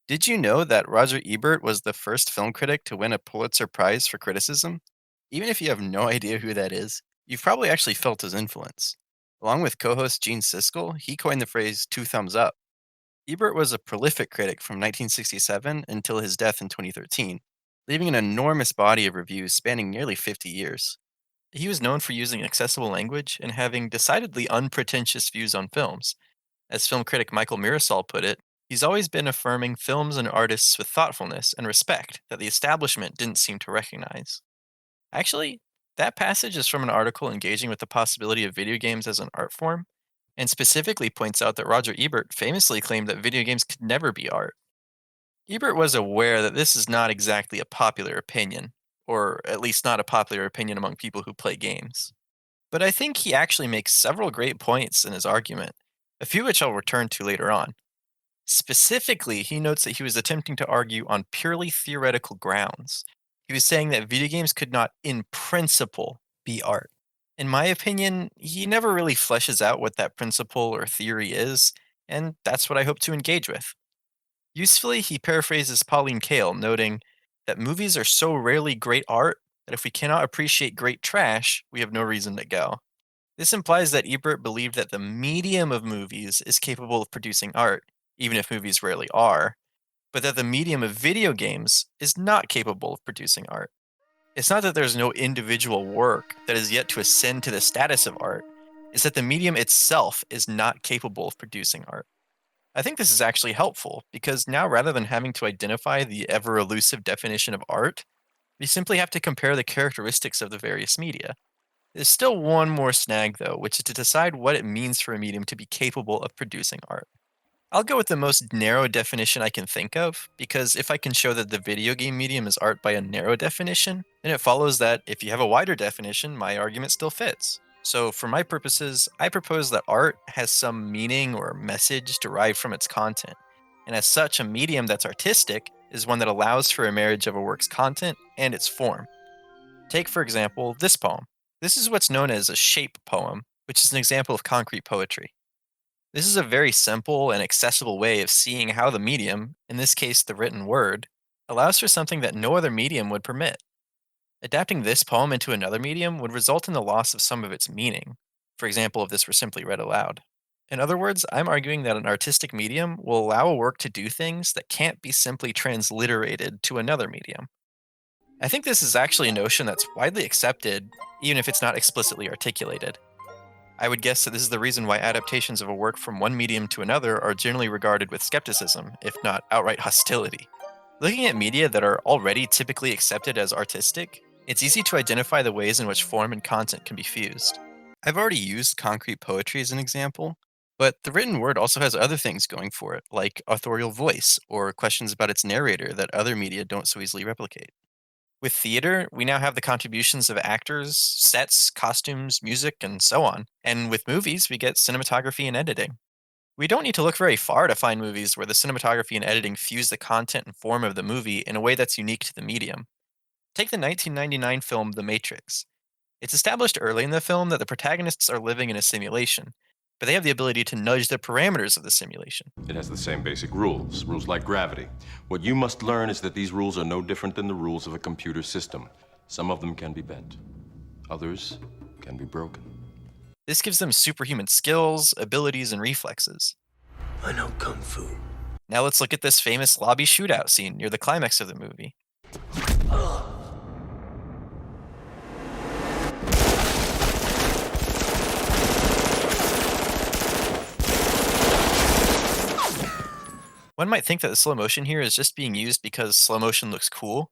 Did you know that Roger Ebert was the first film critic to win a Pulitzer Prize for criticism? Even if you have no idea who that is, you've probably actually felt his influence. Along with co host Gene Siskel, he coined the phrase two thumbs up. Ebert was a prolific critic from 1967 until his death in 2013, leaving an enormous body of reviews spanning nearly 50 years. He was known for using accessible language and having decidedly unpretentious views on films. As film critic Michael Mirasol put it, he's always been affirming films and artists with thoughtfulness and respect that the establishment didn't seem to recognize. Actually, that passage is from an article engaging with the possibility of video games as an art form, and specifically points out that Roger Ebert famously claimed that video games could never be art. Ebert was aware that this is not exactly a popular opinion, or at least not a popular opinion among people who play games. But I think he actually makes several great points in his argument, a few which I'll return to later on. Specifically, he notes that he was attempting to argue on purely theoretical grounds. He was saying that video games could not, in principle, be art. In my opinion, he never really fleshes out what that principle or theory is, and that's what I hope to engage with. Usefully, he paraphrases Pauline Kael, noting that movies are so rarely great art that if we cannot appreciate great trash, we have no reason to go. This implies that Ebert believed that the medium of movies is capable of producing art, even if movies rarely are, but that the medium of video games is not capable of producing art. It's not that there's no individual work that is yet to ascend to the status of art, it's that the medium itself is not capable of producing art. I think this is actually helpful because now rather than having to identify the ever elusive definition of art, we simply have to compare the characteristics of the various media. There's still one more snag, though, which is to decide what it means for a medium to be capable of producing art. I'll go with the most narrow definition I can think of, because if I can show that the video game medium is art by a narrow definition, then it follows that if you have a wider definition, my argument still fits. So, for my purposes, I propose that art has some meaning or message derived from its content, and as such, a medium that's artistic is one that allows for a marriage of a work's content and its form. Take, for example, this poem. This is what's known as a shape poem, which is an example of concrete poetry. This is a very simple and accessible way of seeing how the medium, in this case the written word, allows for something that no other medium would permit. Adapting this poem into another medium would result in the loss of some of its meaning, for example, if this were simply read aloud. In other words, I'm arguing that an artistic medium will allow a work to do things that can't be simply transliterated to another medium. I think this is actually a notion that's widely accepted, even if it's not explicitly articulated. I would guess that this is the reason why adaptations of a work from one medium to another are generally regarded with skepticism, if not outright hostility. Looking at media that are already typically accepted as artistic, it's easy to identify the ways in which form and content can be fused. I've already used concrete poetry as an example, but the written word also has other things going for it, like authorial voice or questions about its narrator that other media don't so easily replicate. With theater, we now have the contributions of actors, sets, costumes, music, and so on. And with movies, we get cinematography and editing. We don't need to look very far to find movies where the cinematography and editing fuse the content and form of the movie in a way that's unique to the medium. Take the 1999 film The Matrix. It's established early in the film that the protagonists are living in a simulation, but they have the ability to nudge the parameters of the simulation. It has the same basic rules, rules like gravity. What you must learn is that these rules are no different than the rules of a computer system. Some of them can be bent, others can be broken. This gives them superhuman skills, abilities, and reflexes. I know Kung Fu. Now let's look at this famous lobby shootout scene near the climax of the movie. One might think that the slow motion here is just being used because slow motion looks cool,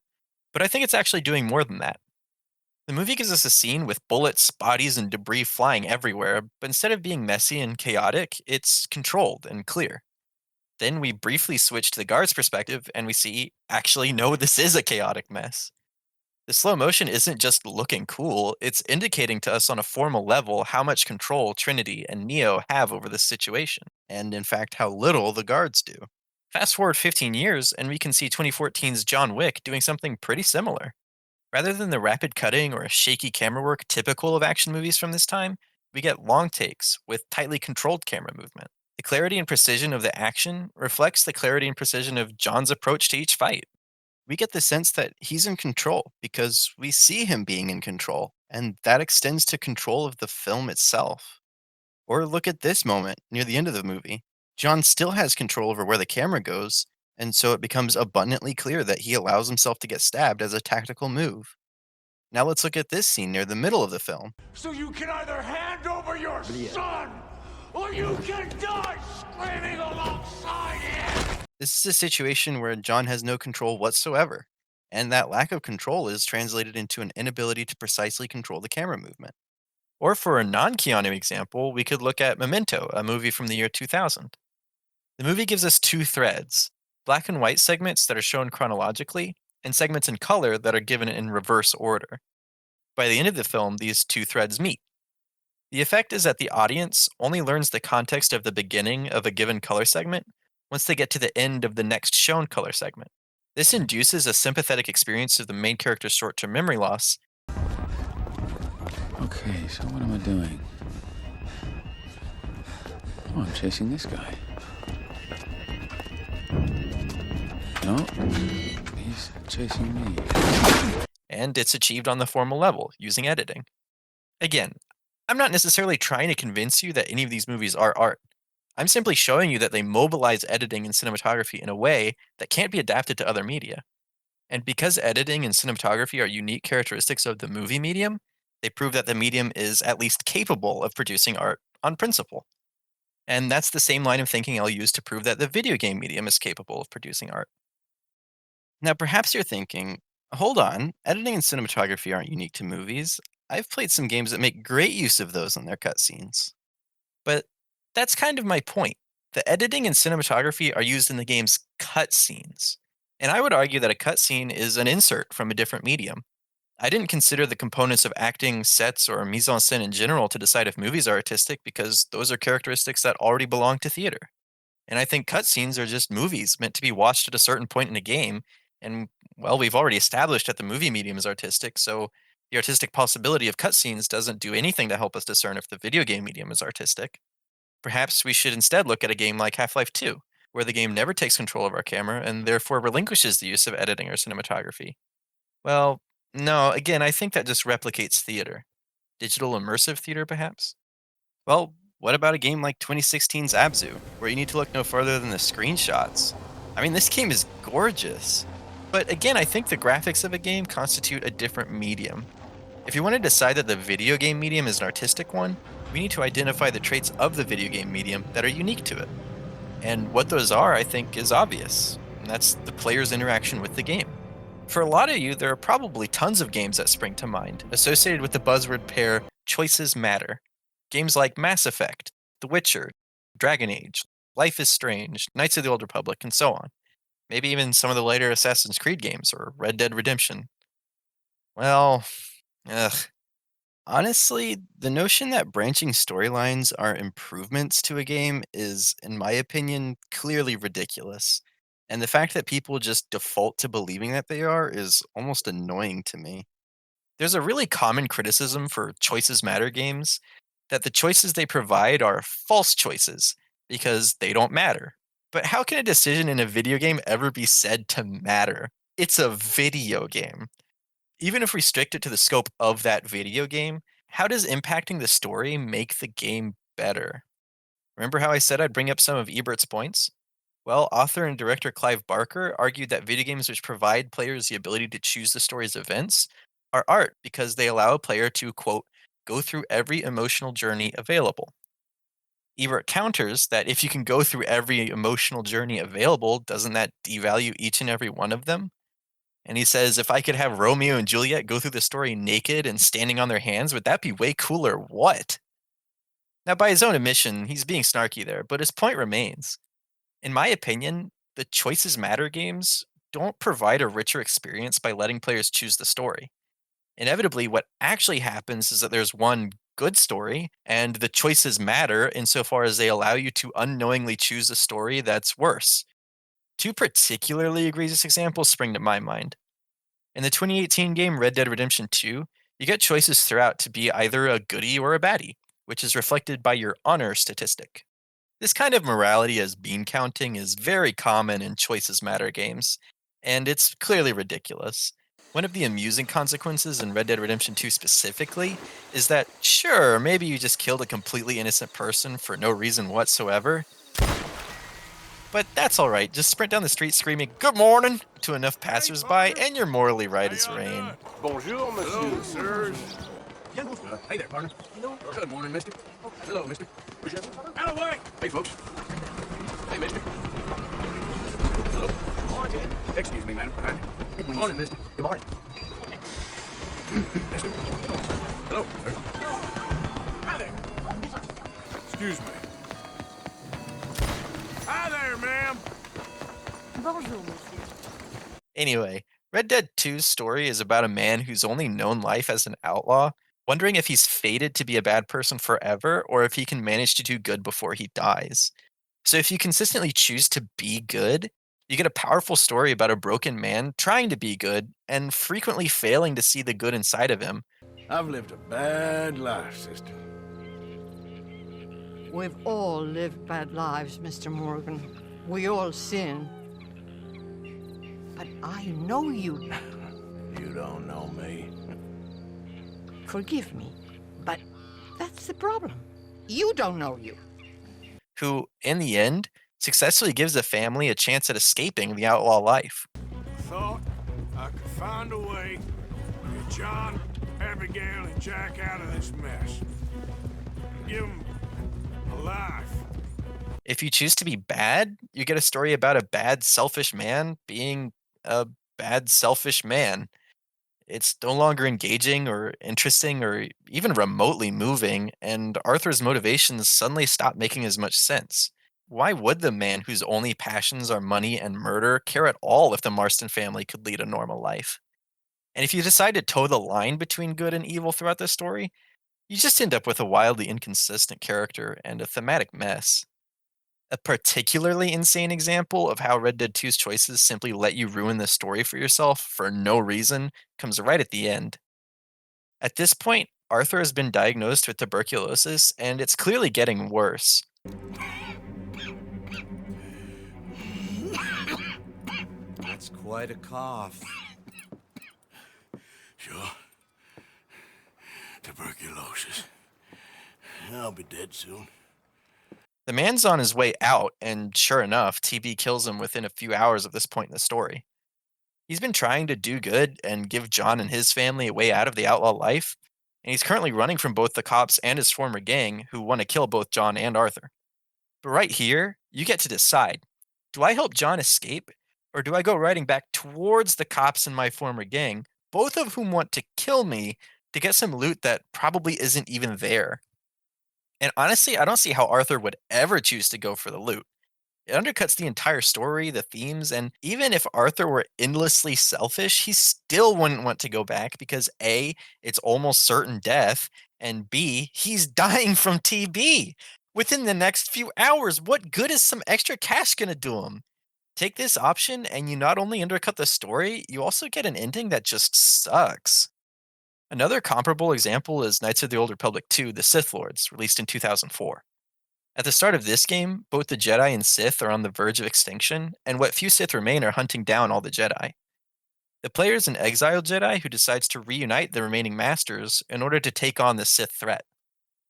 but I think it's actually doing more than that. The movie gives us a scene with bullets, bodies, and debris flying everywhere, but instead of being messy and chaotic, it's controlled and clear. Then we briefly switch to the guard's perspective and we see, actually, no, this is a chaotic mess. The slow motion isn't just looking cool, it's indicating to us on a formal level how much control Trinity and Neo have over this situation, and in fact, how little the guards do. Fast forward 15 years, and we can see 2014's John Wick doing something pretty similar. Rather than the rapid cutting or shaky camera work typical of action movies from this time, we get long takes with tightly controlled camera movement. The clarity and precision of the action reflects the clarity and precision of John's approach to each fight. We get the sense that he's in control because we see him being in control, and that extends to control of the film itself. Or look at this moment near the end of the movie. John still has control over where the camera goes, and so it becomes abundantly clear that he allows himself to get stabbed as a tactical move. Now let's look at this scene near the middle of the film. So you can either hand over your son, or you can die screaming alongside him! This is a situation where John has no control whatsoever, and that lack of control is translated into an inability to precisely control the camera movement. Or for a non Keanu example, we could look at Memento, a movie from the year 2000. The movie gives us two threads: black and white segments that are shown chronologically, and segments in color that are given in reverse order. By the end of the film, these two threads meet. The effect is that the audience only learns the context of the beginning of a given color segment once they get to the end of the next shown color segment. This induces a sympathetic experience of the main character's short term memory loss. Okay, so what am I doing? Oh, I'm chasing this guy. No, he's chasing me. And it's achieved on the formal level using editing. Again, I'm not necessarily trying to convince you that any of these movies are art. I'm simply showing you that they mobilize editing and cinematography in a way that can't be adapted to other media. And because editing and cinematography are unique characteristics of the movie medium, they prove that the medium is at least capable of producing art on principle. And that's the same line of thinking I'll use to prove that the video game medium is capable of producing art. Now, perhaps you're thinking, hold on, editing and cinematography aren't unique to movies. I've played some games that make great use of those in their cutscenes. But that's kind of my point. The editing and cinematography are used in the game's cutscenes. And I would argue that a cutscene is an insert from a different medium. I didn't consider the components of acting, sets, or mise en scène in general to decide if movies are artistic because those are characteristics that already belong to theater. And I think cutscenes are just movies meant to be watched at a certain point in a game. And, well, we've already established that the movie medium is artistic, so the artistic possibility of cutscenes doesn't do anything to help us discern if the video game medium is artistic. Perhaps we should instead look at a game like Half-Life 2, where the game never takes control of our camera and therefore relinquishes the use of editing or cinematography. Well, no, again, I think that just replicates theater. Digital immersive theater, perhaps? Well, what about a game like 2016's Abzu, where you need to look no further than the screenshots? I mean, this game is gorgeous. But again, I think the graphics of a game constitute a different medium. If you want to decide that the video game medium is an artistic one, we need to identify the traits of the video game medium that are unique to it. And what those are, I think, is obvious. And that's the player's interaction with the game. For a lot of you, there are probably tons of games that spring to mind, associated with the buzzword pair, choices matter. Games like Mass Effect, The Witcher, Dragon Age, Life is Strange, Knights of the Old Republic, and so on. Maybe even some of the later Assassin's Creed games, or Red Dead Redemption. Well, ugh. Honestly, the notion that branching storylines are improvements to a game is, in my opinion, clearly ridiculous. And the fact that people just default to believing that they are is almost annoying to me. There's a really common criticism for choices matter games that the choices they provide are false choices because they don't matter. But how can a decision in a video game ever be said to matter? It's a video game. Even if restricted to the scope of that video game, how does impacting the story make the game better? Remember how I said I'd bring up some of Ebert's points? Well, author and director Clive Barker argued that video games which provide players the ability to choose the story's events are art because they allow a player to, quote, go through every emotional journey available. Ebert counters that if you can go through every emotional journey available, doesn't that devalue each and every one of them? And he says, if I could have Romeo and Juliet go through the story naked and standing on their hands, would that be way cooler? What? Now, by his own admission, he's being snarky there, but his point remains. In my opinion, the Choices Matter games don't provide a richer experience by letting players choose the story. Inevitably, what actually happens is that there's one good story, and the choices matter insofar as they allow you to unknowingly choose a story that's worse. Two particularly egregious examples spring to my mind. In the 2018 game Red Dead Redemption 2, you get choices throughout to be either a goodie or a baddie, which is reflected by your honor statistic. This kind of morality as bean counting is very common in Choices Matter games, and it's clearly ridiculous. One of the amusing consequences in Red Dead Redemption 2 specifically is that, sure, maybe you just killed a completely innocent person for no reason whatsoever, but that's alright. Just sprint down the street screaming, "Good morning!" to enough passersby, and you're morally right as rain. Bonjour, monsieur. sirs. Hey there, partner. Good morning, mister. Hello, mister. Out of the way! Hey, folks. Hey, mister. Hello. Excuse me, madam. Good morning, mister. Good morning. Mister. Hello, sir. Hi there. Excuse me. Hi there, ma'am. Bonjour, monsieur. Anyway, Red Dead 2's story is about a man who's only known life as an outlaw, wondering if he's fated to be a bad person forever or if he can manage to do good before he dies. So if you consistently choose to be good, you get a powerful story about a broken man trying to be good and frequently failing to see the good inside of him. I've lived a bad life, sister. We've all lived bad lives, Mr. Morgan. We all sin. But I know you. You don't know me. Forgive me, but that's the problem. You don't know you. Who, in the end, successfully gives a family a chance at escaping the outlaw life. Thought I could find a way to get John, Abigail, and Jack out of this mess. Give them a life. If you choose to be bad, you get a story about a bad, selfish man being a bad, selfish man. It's no longer engaging or interesting or even remotely moving, and Arthur's motivations suddenly stop making as much sense. Why would the man whose only passions are money and murder care at all if the Marston family could lead a normal life? And if you decide to toe the line between good and evil throughout the story, you just end up with a wildly inconsistent character and a thematic mess. A particularly insane example of how Red Dead 2's choices simply let you ruin the story for yourself for no reason comes right at the end. At this point, Arthur has been diagnosed with tuberculosis, and it's clearly getting worse. That's quite a cough. Sure. Tuberculosis. I'll be dead soon. The man's on his way out, and sure enough, TB kills him within a few hours of this point in the story. He's been trying to do good and give John and his family a way out of the outlaw life, and he's currently running from both the cops and his former gang who want to kill both John and Arthur. But right here, you get to decide. Do I help John escape, or do I go riding back towards the cops and my former gang, both of whom want to kill me to get some loot that probably isn't even there? And honestly, I don't see how Arthur would ever choose to go for the loot. It undercuts the entire story, the themes, and even if Arthur were endlessly selfish, he still wouldn't want to go back because A, it's almost certain death, and B, he's dying from TB. Within the next few hours, what good is some extra cash gonna do him? Take this option, and you not only undercut the story, you also get an ending that just sucks. Another comparable example is Knights of the Old Republic 2: The Sith Lords, released in 2004. At the start of this game, both the Jedi and Sith are on the verge of extinction, and what few Sith remain are hunting down all the Jedi. The player is an exiled Jedi who decides to reunite the remaining Masters in order to take on the Sith threat.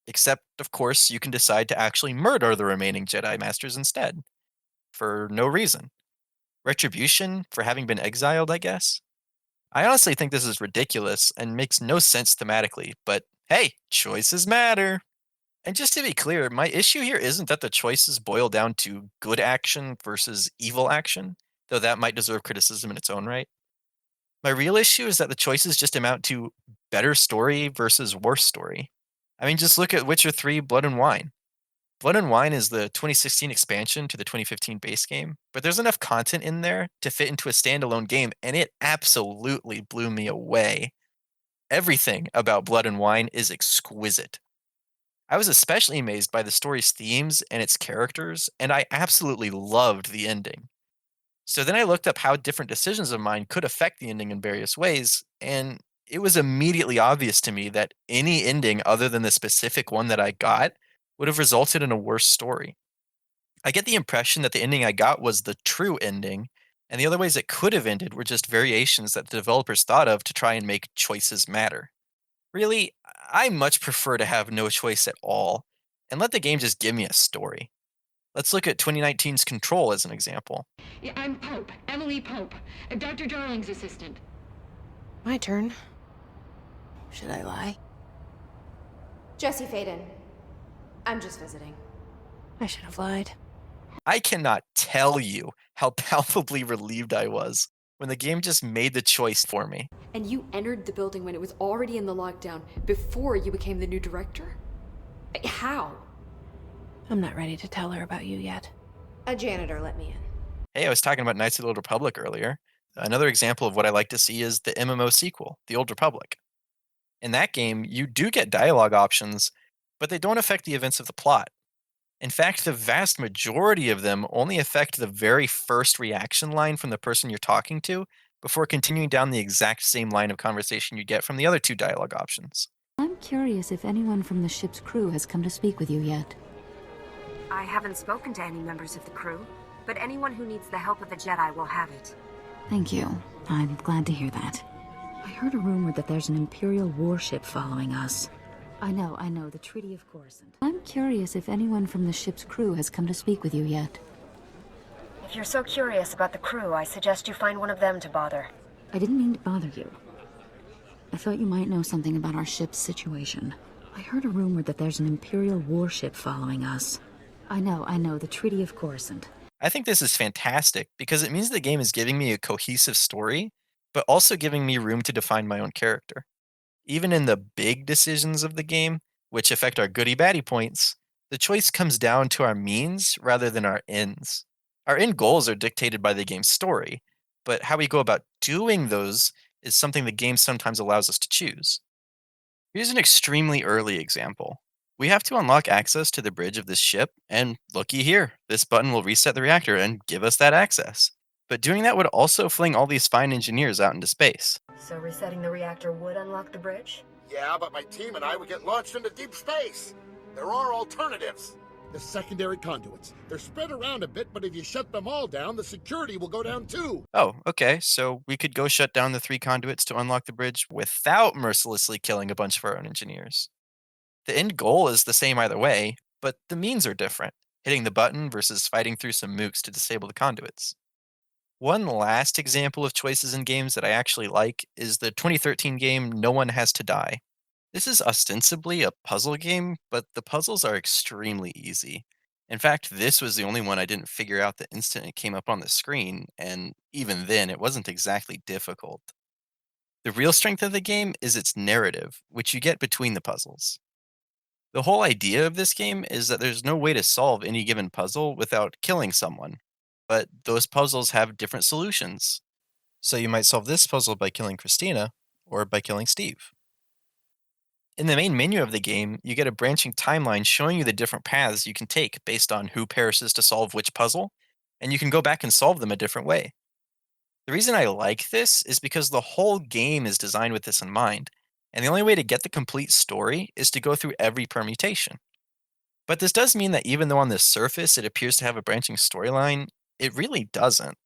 Except, of course, you can decide to actually murder the remaining Jedi Masters instead. For no reason. Retribution for having been exiled, I guess? I honestly think this is ridiculous and makes no sense thematically, but hey, choices matter. And just to be clear, my issue here isn't that the choices boil down to good action versus evil action, though that might deserve criticism in its own right. My real issue is that the choices just amount to better story versus worse story. I mean, just look at Witcher 3 Blood and Wine. Blood and Wine is the 2016 expansion to the 2015 base game, but there's enough content in there to fit into a standalone game, and it absolutely blew me away. Everything about Blood and Wine is exquisite. I was especially amazed by the story's themes and its characters, and I absolutely loved the ending. So then I looked up how different decisions of mine could affect the ending in various ways, and it was immediately obvious to me that any ending other than the specific one that I got would have resulted in a worse story. I get the impression that the ending I got was the true ending, and the other ways it could have ended were just variations that the developers thought of to try and make choices matter. Really, I much prefer to have no choice at all, and let the game just give me a story. Let's look at 2019's Control as an example. Yeah, I'm Pope, Emily Pope, Dr. Darling's assistant. My turn. Should I lie? Jesse Faden. I'm just visiting. I should have lied. I cannot tell you how palpably relieved I was when the game just made the choice for me. And you entered the building when it was already in the lockdown before you became the new director? How? I'm not ready to tell her about you yet. A janitor let me in. Hey, I was talking about Knights of the Old Republic earlier. Another example of what I like to see is the MMO sequel, The Old Republic. In that game, you do get dialogue options, but they don't affect the events of the plot. In fact, the vast majority of them only affect the very first reaction line from the person you're talking to before continuing down the exact same line of conversation you get from the other two dialogue options. I'm curious if anyone from the ship's crew has come to speak with you yet. I haven't spoken to any members of the crew, but anyone who needs the help of the Jedi will have it. Thank you. I'm glad to hear that. I heard a rumor that there's an Imperial warship following us. I know, the Treaty of Coruscant. I'm curious if anyone from the ship's crew has come to speak with you yet. If you're so curious about the crew, I suggest you find one of them to bother. I didn't mean to bother you. I thought you might know something about our ship's situation. I heard a rumor that there's an Imperial warship following us. I know, the Treaty of Coruscant. I think this is fantastic because it means the game is giving me a cohesive story, but also giving me room to define my own character. Even in the big decisions of the game, which affect our goody-baddie points, the choice comes down to our means rather than our ends. Our end goals are dictated by the game's story, but how we go about doing those is something the game sometimes allows us to choose. Here's an extremely early example. We have to unlock access to the bridge of this ship, and looky here, this button will reset the reactor and give us that access. But doing that would also fling all these fine engineers out into space. So resetting the reactor would unlock the bridge? Yeah, but my team and I would get launched into deep space. There are alternatives. The secondary conduits. They're spread around a bit, but if you shut them all down, the security will go down too. Oh, okay, so we could go shut down the 3 conduits to unlock the bridge without mercilessly killing a bunch of our own engineers. The end goal is the same either way, but the means are different, hitting the button versus fighting through some mooks to disable the conduits. One last example of choices in games that I actually like is the 2013 game No One Has to Die. This is ostensibly a puzzle game, but the puzzles are extremely easy. In fact, this was the only one I didn't figure out the instant it came up on the screen, and even then, it wasn't exactly difficult. The real strength of the game is its narrative, which you get between the puzzles. The whole idea of this game is that there's no way to solve any given puzzle without killing someone, but those puzzles have different solutions. So you might solve this puzzle by killing Christina, or by killing Steve. In the main menu of the game, you get a branching timeline showing you the different paths you can take based on who perishes to solve which puzzle, and you can go back and solve them a different way. The reason I like this is because the whole game is designed with this in mind, and the only way to get the complete story is to go through every permutation. But this does mean that even though on the surface it appears to have a branching storyline, it really doesn't.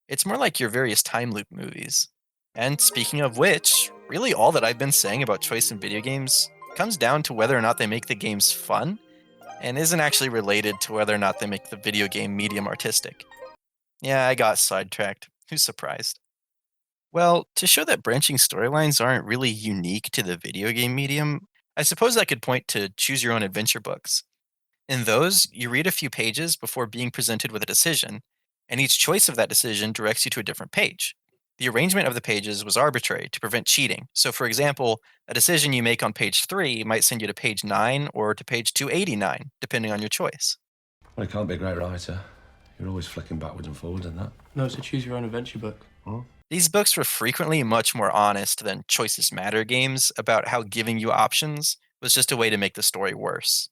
It's more like your various time loop movies. And speaking of which, really all that I've been saying about choice in video games comes down to whether or not they make the games fun, and isn't actually related to whether or not they make the video game medium artistic. Yeah, I got sidetracked. Who's surprised? Well, to show that branching storylines aren't really unique to the video game medium, I suppose I could point to choose your own adventure books. In those, you read a few pages before being presented with a decision, and each choice of that decision directs you to a different page. The arrangement of the pages was arbitrary to prevent cheating. So, for example, a decision you make on page 3 might send you to page 9 or to page 289, depending on your choice. Well, you can't be a great writer. You're always flicking backwards and forwards and that. No, it's a choose your own adventure book. These books were frequently much more honest than Choices Matter games about how giving you options was just a way to make the story worse.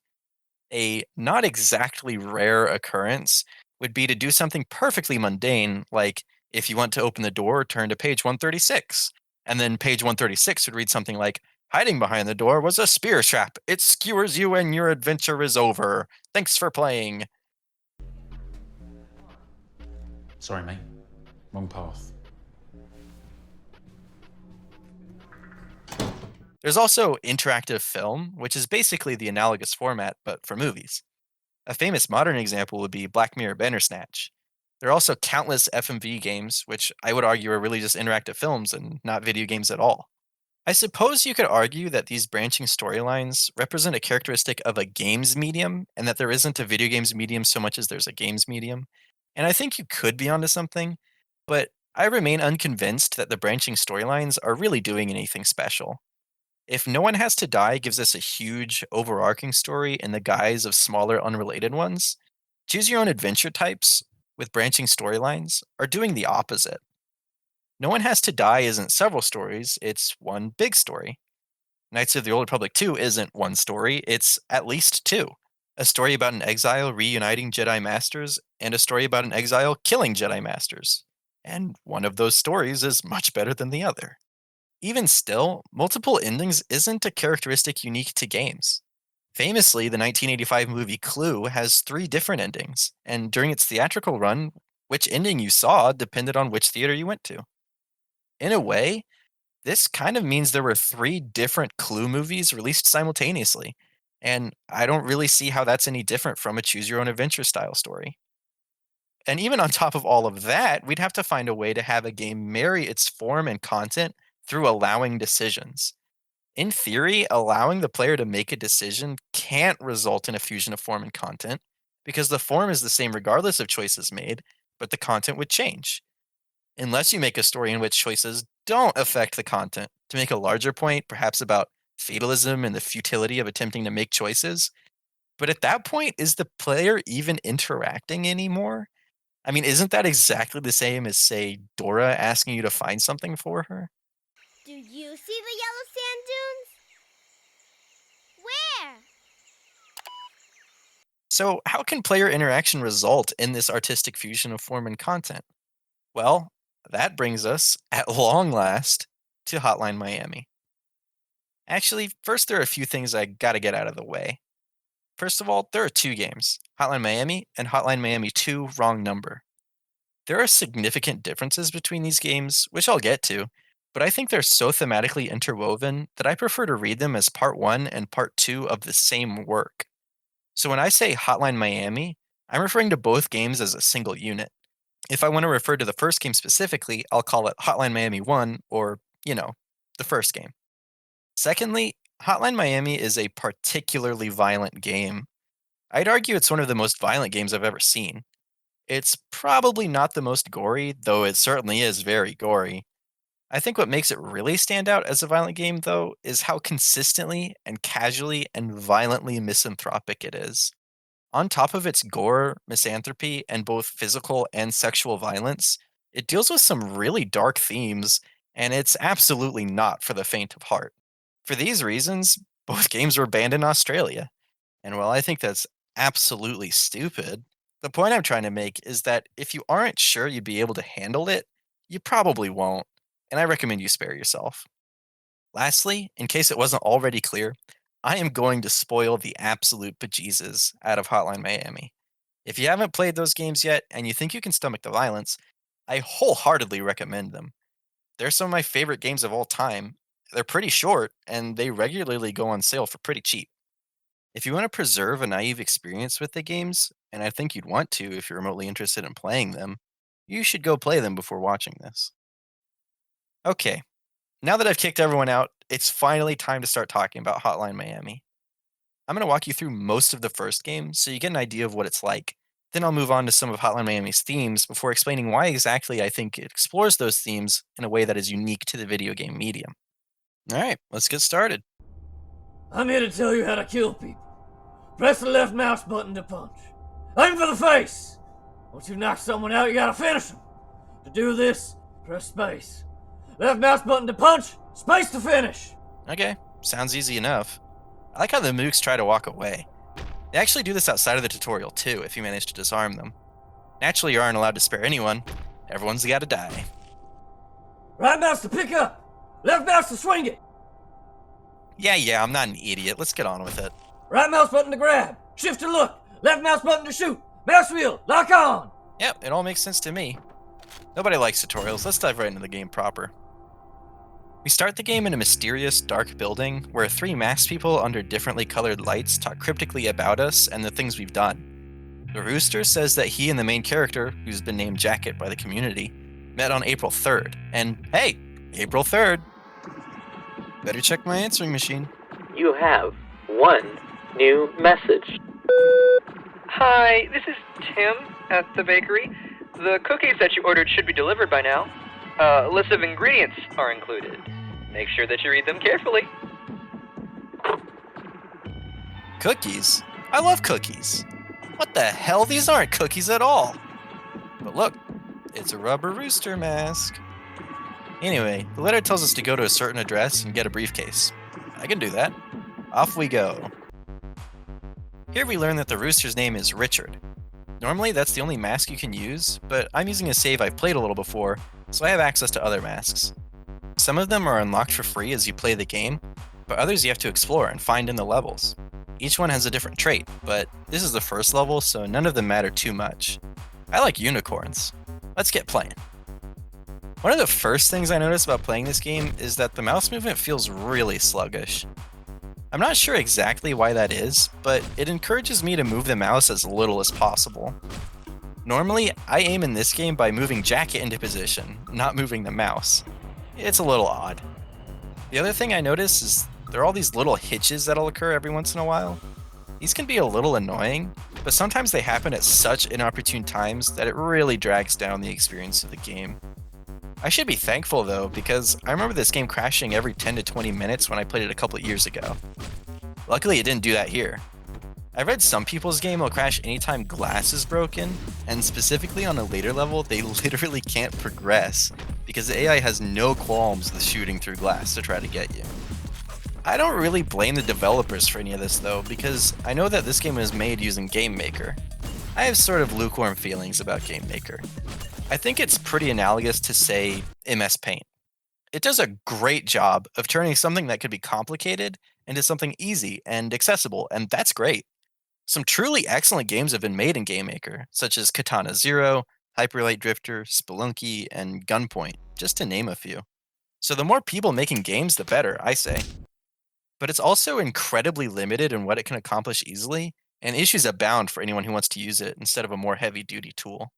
A not exactly rare occurrence would be to do something perfectly mundane, like if you want to open the door, turn to page 136. And then page 136 would read something like, hiding behind the door was a spear trap. It skewers you and your adventure is over. Thanks for playing. Sorry, mate. Wrong path. There's also interactive film, which is basically the analogous format, but for movies. A famous modern example would be Black Mirror Bandersnatch. There are also countless FMV games, which I would argue are really just interactive films and not video games at all. I suppose you could argue that these branching storylines represent a characteristic of a games medium, and that there isn't a video games medium so much as there's a games medium. And I think you could be onto something, but I remain unconvinced that the branching storylines are really doing anything special. If No One Has to Die gives us a huge, overarching story in the guise of smaller, unrelated ones, choose your own adventure types with branching storylines are doing the opposite. No One Has to Die isn't several stories, it's one big story. Knights of the Old Republic 2 isn't one story, it's at least two. A story about an exile reuniting Jedi Masters, and a story about an exile killing Jedi Masters. And one of those stories is much better than the other. Even still, multiple endings isn't a characteristic unique to games. Famously, the 1985 movie Clue has 3 different endings, and during its theatrical run, which ending you saw depended on which theater you went to. In a way, this kind of means there were 3 different Clue movies released simultaneously, and I don't really see how that's any different from a choose your own adventure style story. And even on top of all of that, we'd have to find a way to have a game marry its form and content through allowing decisions. In theory, allowing the player to make a decision can't result in a fusion of form and content, because the form is the same regardless of choices made, but the content would change. Unless you make a story in which choices don't affect the content. To make a larger point, perhaps about fatalism and the futility of attempting to make choices. But at that point, is the player even interacting anymore? I mean, isn't that exactly the same as, say, Dora asking you to find something for her? Do you see the yellow sand dunes? Where? So, how can player interaction result in this artistic fusion of form and content? Well, that brings us, at long last, to Hotline Miami. Actually, first there are a few things I gotta get out of the way. First of all, there are 2 games, Hotline Miami and Hotline Miami 2 Wrong Number. There are significant differences between these games, which I'll get to, but I think they're so thematically interwoven that I prefer to read them as part 1 and part 2 of the same work. So when I say Hotline Miami, I'm referring to both games as a single unit. If I want to refer to the first game specifically, I'll call it Hotline Miami 1, or, the first game. Secondly, Hotline Miami is a particularly violent game. I'd argue it's one of the most violent games I've ever seen. It's probably not the most gory, though it certainly is very gory. I think what makes it really stand out as a violent game, though, is how consistently and casually and violently misanthropic it is. On top of its gore, misanthropy, and both physical and sexual violence, it deals with some really dark themes, and it's absolutely not for the faint of heart. For these reasons, both games were banned in Australia. And while I think that's absolutely stupid, the point I'm trying to make is that if you aren't sure you'd be able to handle it, you probably won't, and I recommend you spare yourself. Lastly, in case it wasn't already clear, I am going to spoil the absolute bejesus out of Hotline Miami. If you haven't played those games yet and you think you can stomach the violence, I wholeheartedly recommend them. They're some of my favorite games of all time. They're pretty short, and they regularly go on sale for pretty cheap. If you want to preserve a naive experience with the games, and I think you'd want to if you're remotely interested in playing them, you should go play them before watching this. Okay, now that I've kicked everyone out, it's finally time to start talking about Hotline Miami. I'm going to walk you through most of the first game so you get an idea of what it's like. Then I'll move on to some of Hotline Miami's themes before explaining why exactly I think it explores those themes in a way that is unique to the video game medium. Alright, let's get started. I'm here to tell you how to kill people. Press the left mouse button to punch. Aim for the face! Once you knock someone out, you gotta finish them. To do this, press space. Left mouse button to punch, space to finish. Okay, sounds easy enough. I like how the mooks try to walk away. They actually do this outside of the tutorial too, if you manage to disarm them. Naturally, you aren't allowed to spare anyone. Everyone's gotta die. Right mouse to pick up. Left mouse to swing it. Yeah, I'm not an idiot. Let's get on with it. Right mouse button to grab. Shift to look. Left mouse button to shoot. Mouse wheel, lock on. Yep, it all makes sense to me. Nobody likes tutorials, let's dive right into the game proper. We start the game in a mysterious, dark building where 3 masked people under differently colored lights talk cryptically about us and the things we've done. The Rooster says that he and the main character, who's been named Jacket by the community, met on April 3rd, and hey, April 3rd. Better check my answering machine. You have 1 new message. Hi, this is Tim at the bakery. The cookies that you ordered should be delivered by now. A list of ingredients are included. Make sure that you read them carefully. Cookies? I love cookies. What the hell? These aren't cookies at all. But look, it's a rubber rooster mask. Anyway, the letter tells us to go to a certain address and get a briefcase. I can do that. Off we go. Here we learn that the rooster's name is Richard. Normally that's the only mask you can use, but I'm using a save I've played a little before, so I have access to other masks. Some of them are unlocked for free as you play the game, but others you have to explore and find in the levels. Each one has a different trait, but this is the first level, so none of them matter too much. I like unicorns. Let's get playing. One of the first things I noticed about playing this game is that the mouse movement feels really sluggish. I'm not sure exactly why that is, but it encourages me to move the mouse as little as possible. Normally, I aim in this game by moving Jacket into position, not moving the mouse. It's a little odd. The other thing I notice is there are all these little hitches that'll occur every once in a while. These can be a little annoying, but sometimes they happen at such inopportune times that it really drags down the experience of the game. I should be thankful though, because I remember this game crashing every 10 to 20 minutes when I played it a couple of years ago. Luckily it didn't do that here. I read some people's game will crash anytime glass is broken, and specifically on a later level, they literally can't progress because the AI has no qualms with shooting through glass to try to get you. I don't really blame the developers for any of this though, because I know that this game was made using Game Maker. I have sort of lukewarm feelings about Game Maker. I think it's pretty analogous to, say, MS Paint. It does a great job of turning something that could be complicated into something easy and accessible, and that's great. Some truly excellent games have been made in Game Maker, such as Katana Zero, Hyperlight Drifter, Spelunky, and Gunpoint, just to name a few. So the more people making games, the better, I say. But it's also incredibly limited in what it can accomplish easily, and issues abound for anyone who wants to use it instead of a more heavy-duty tool.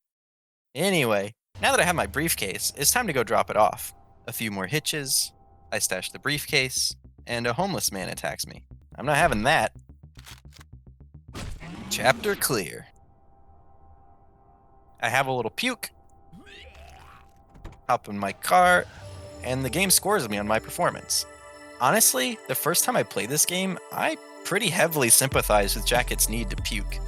Anyway, now that I have my briefcase, it's time to go drop it off. A few more hitches, I stash the briefcase, and a homeless man attacks me. I'm not having that. Chapter clear. I have a little puke, hop in my car, and the game scores me on my performance. Honestly, the first time I played this game, I pretty heavily sympathized with Jacket's need to puke.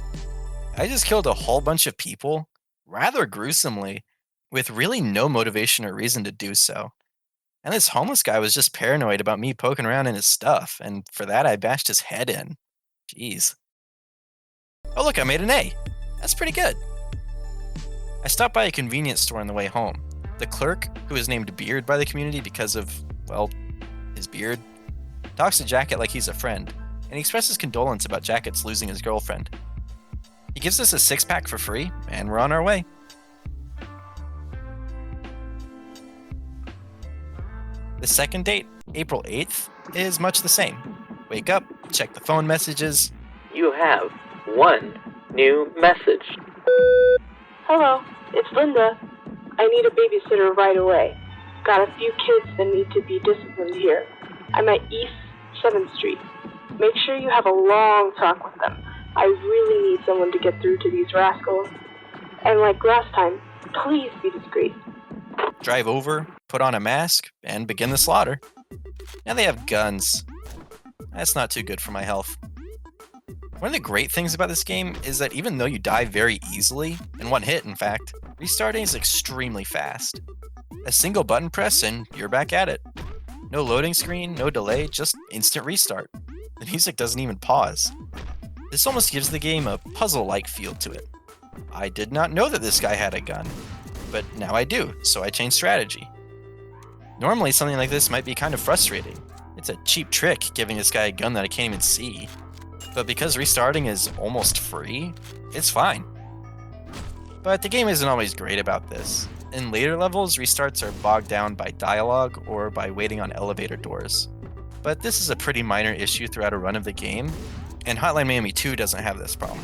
I just killed a whole bunch of people, rather gruesomely, with really no motivation or reason to do so. And this homeless guy was just paranoid about me poking around in his stuff, and for that I bashed his head in. Jeez. Oh look, I made an A. That's pretty good. I stopped by a convenience store on the way home. The clerk, who is named Beard by the community because of, well, his beard, talks to Jacket like he's a friend, and he expresses condolence about Jacket's losing his girlfriend. He gives us a 6-pack for free, and we're on our way. The second date, April 8th, is much the same. Wake up, check the phone messages. You have 1 new message. Hello, it's Linda. I need a babysitter right away. Got a few kids that need to be disciplined here. I'm at East 7th Street. Make sure you have a long talk with them. I really need someone to get through to these rascals. And like last time, please be discreet. Drive over, put on a mask, and begin the slaughter. Now they have guns. That's not too good for my health. One of the great things about this game is that even though you die very easily, in one hit in fact, restarting is extremely fast. A single button press and you're back at it. No loading screen, no delay, just instant restart. The music doesn't even pause. This almost gives the game a puzzle-like feel to it. I did not know that this guy had a gun, but now I do, so I changed strategy. Normally something like this might be kind of frustrating. It's a cheap trick giving this guy a gun that I can't even see. But because restarting is almost free, it's fine. But the game isn't always great about this. In later levels, restarts are bogged down by dialogue or by waiting on elevator doors. But this is a pretty minor issue throughout a run of the game, and Hotline Miami 2 doesn't have this problem.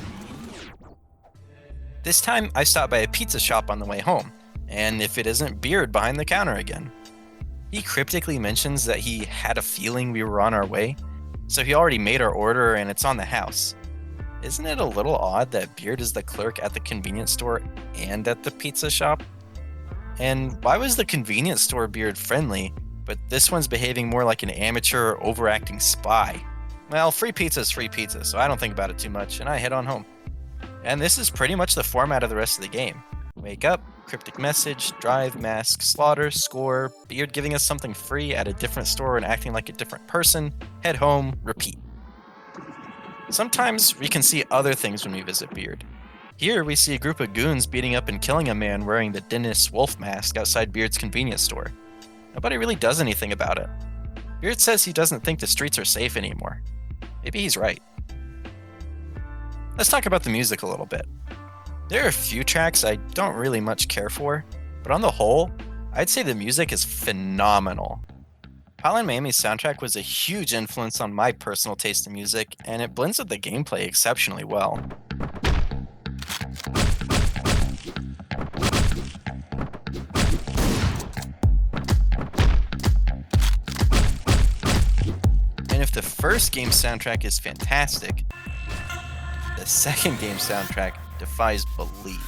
This time, I stopped by a pizza shop on the way home, and if it isn't Beard behind the counter again. He cryptically mentions that he had a feeling we were on our way, so he already made our order and it's on the house. Isn't it a little odd that Beard is the clerk at the convenience store and at the pizza shop? And why was the convenience store Beard friendly, but this one's behaving more like an amateur overacting spy? Well, free pizza is free pizza, so I don't think about it too much, and I head on home. And this is pretty much the format of the rest of the game. Wake up, cryptic message, drive, mask, slaughter, score, Beard giving us something free at a different store and acting like a different person, head home, repeat. Sometimes we can see other things when we visit Beard. Here we see a group of goons beating up and killing a man wearing the Dennis Wolf mask outside Beard's convenience store. Nobody really does anything about it. Beard says he doesn't think the streets are safe anymore. Maybe he's right. Let's talk about the music a little bit. There are a few tracks I don't really much care for, but on the whole, I'd say the music is phenomenal. Hotline Miami's soundtrack was a huge influence on my personal taste in music, and it blends with the gameplay exceptionally well. And if the first game's soundtrack is fantastic, the second game's soundtrack defies belief.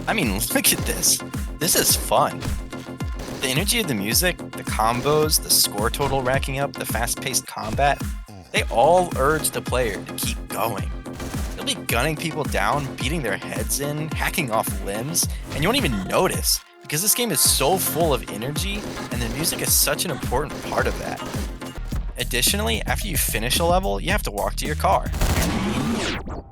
I mean, look at this. This is fun. The energy of the music, the combos, the score total racking up, the fast-paced combat, they all urge the player to keep going. You'll be gunning people down, beating their heads in, hacking off limbs, and you won't even notice because this game is so full of energy and the music is such an important part of that. Additionally, after you finish a level, you have to walk to your car.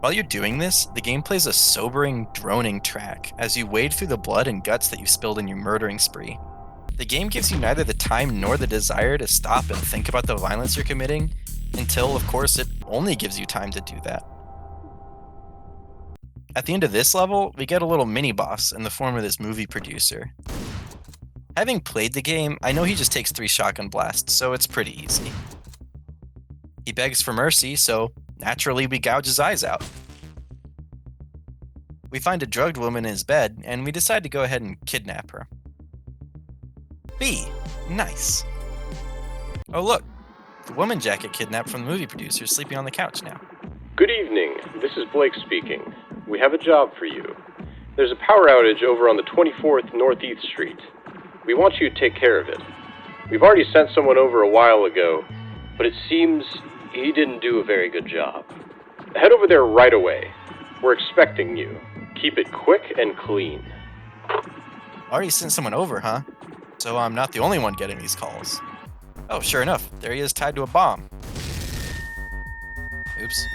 While you're doing this, the game plays a sobering, droning track as you wade through the blood and guts that you spilled in your murdering spree. The game gives you neither the time nor the desire to stop and think about the violence you're committing, until, of course, it only gives you time to do that. At the end of this level, we get a little mini-boss in the form of this movie producer. Having played the game, I know he just takes 3 shotgun blasts, so it's pretty easy. He begs for mercy, so naturally we gouge his eyes out. We find a drugged woman in his bed, and we decide to go ahead and kidnap her. B. Nice. Oh look, the woman jacket kidnapped from the movie producer is sleeping on the couch now. Good evening, this is Blake speaking. We have a job for you. There's a power outage over on the 24th Northeast Street. We want you to take care of it. We've already sent someone over a while ago, but it seems he didn't do a very good job. Head over there right away. We're expecting you. Keep it quick and clean. Already sent someone over, huh? So I'm not the only one getting these calls. Oh, sure enough, there he is tied to a bomb. Oops.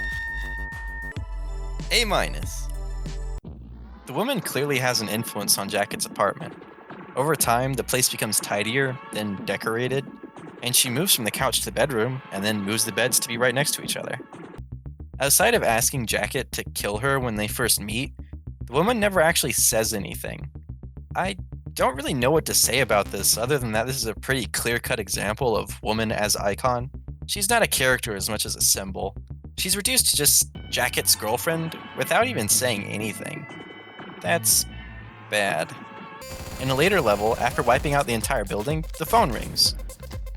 A-. The woman clearly has an influence on Jacket's apartment. Over time, the place becomes tidier, then decorated, and she moves from the couch to the bedroom, and then moves the beds to be right next to each other. Outside of asking Jacket to kill her when they first meet, the woman never actually says anything. I don't really know what to say about this, other than that this is a pretty clear-cut example of woman as icon. She's not a character as much as a symbol. She's reduced to just Jacket's girlfriend without even saying anything. That's bad. In a later level, after wiping out the entire building, the phone rings.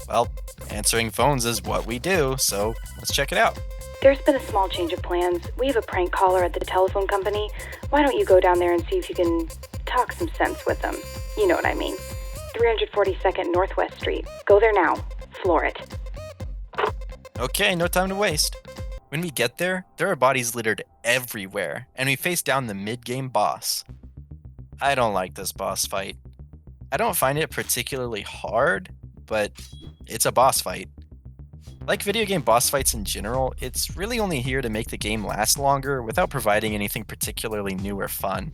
Well, answering phones is what we do, so let's check it out. There's been a small change of plans. We have a prank caller at the telephone company. Why don't you go down there and see if you can talk some sense with them? You know what I mean. 342nd Northwest Street. Go there now. Floor it. Okay, no time to waste. When we get there, there are bodies littered everywhere, and we face down the mid-game boss. I don't like this boss fight. I don't find it particularly hard, but it's a boss fight. Like video game boss fights in general, it's really only here to make the game last longer without providing anything particularly new or fun.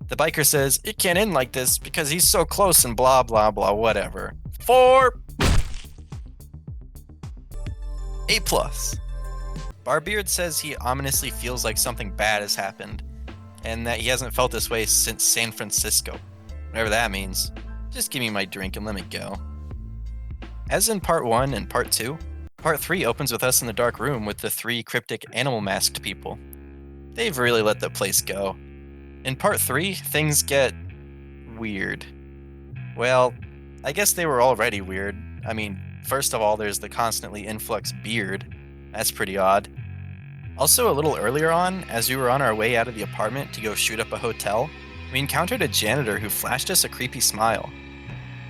The biker says, "It can't end like this because he's so close and blah blah blah whatever." 4 A+. Barbeard says he ominously feels like something bad has happened, and that he hasn't felt this way since San Francisco. Whatever that means. Just give me my drink and let me go. As in part 1 and part 2, part 3 opens with us in the dark room with the 3 cryptic animal-masked people. They've really let the place go. In part 3, things get weird. Well, I guess they were already weird. I mean, first of all, there's the constantly influx beard. That's pretty odd. Also, a little earlier on, as we were on our way out of the apartment to go shoot up a hotel, we encountered a janitor who flashed us a creepy smile.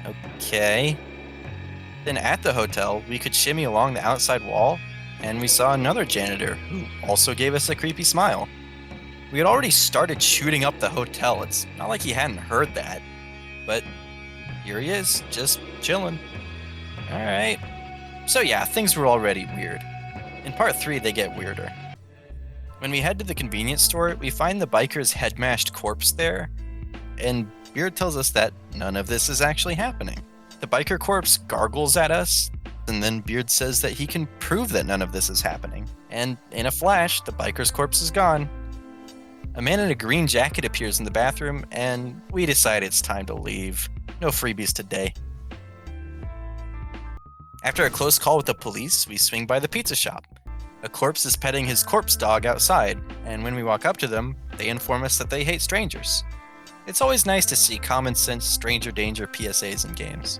Okay. Then at the hotel, we could shimmy along the outside wall, and we saw another janitor who also gave us a creepy smile. We had already started shooting up the hotel. It's not like he hadn't heard that. But here he is, just chilling. Alright. So yeah, things were already weird. In part 3, they get weirder. When we head to the convenience store, we find the biker's head-mashed corpse there, and Beard tells us that none of this is actually happening. The biker corpse gargles at us, and then Beard says that he can prove that none of this is happening. And in a flash, the biker's corpse is gone. A man in a green jacket appears in the bathroom, and we decide it's time to leave. No freebies today. After a close call with the police, we swing by the pizza shop. A corpse is petting his corpse dog outside, and when we walk up to them, they inform us that they hate strangers. It's always nice to see common sense stranger danger PSAs in games.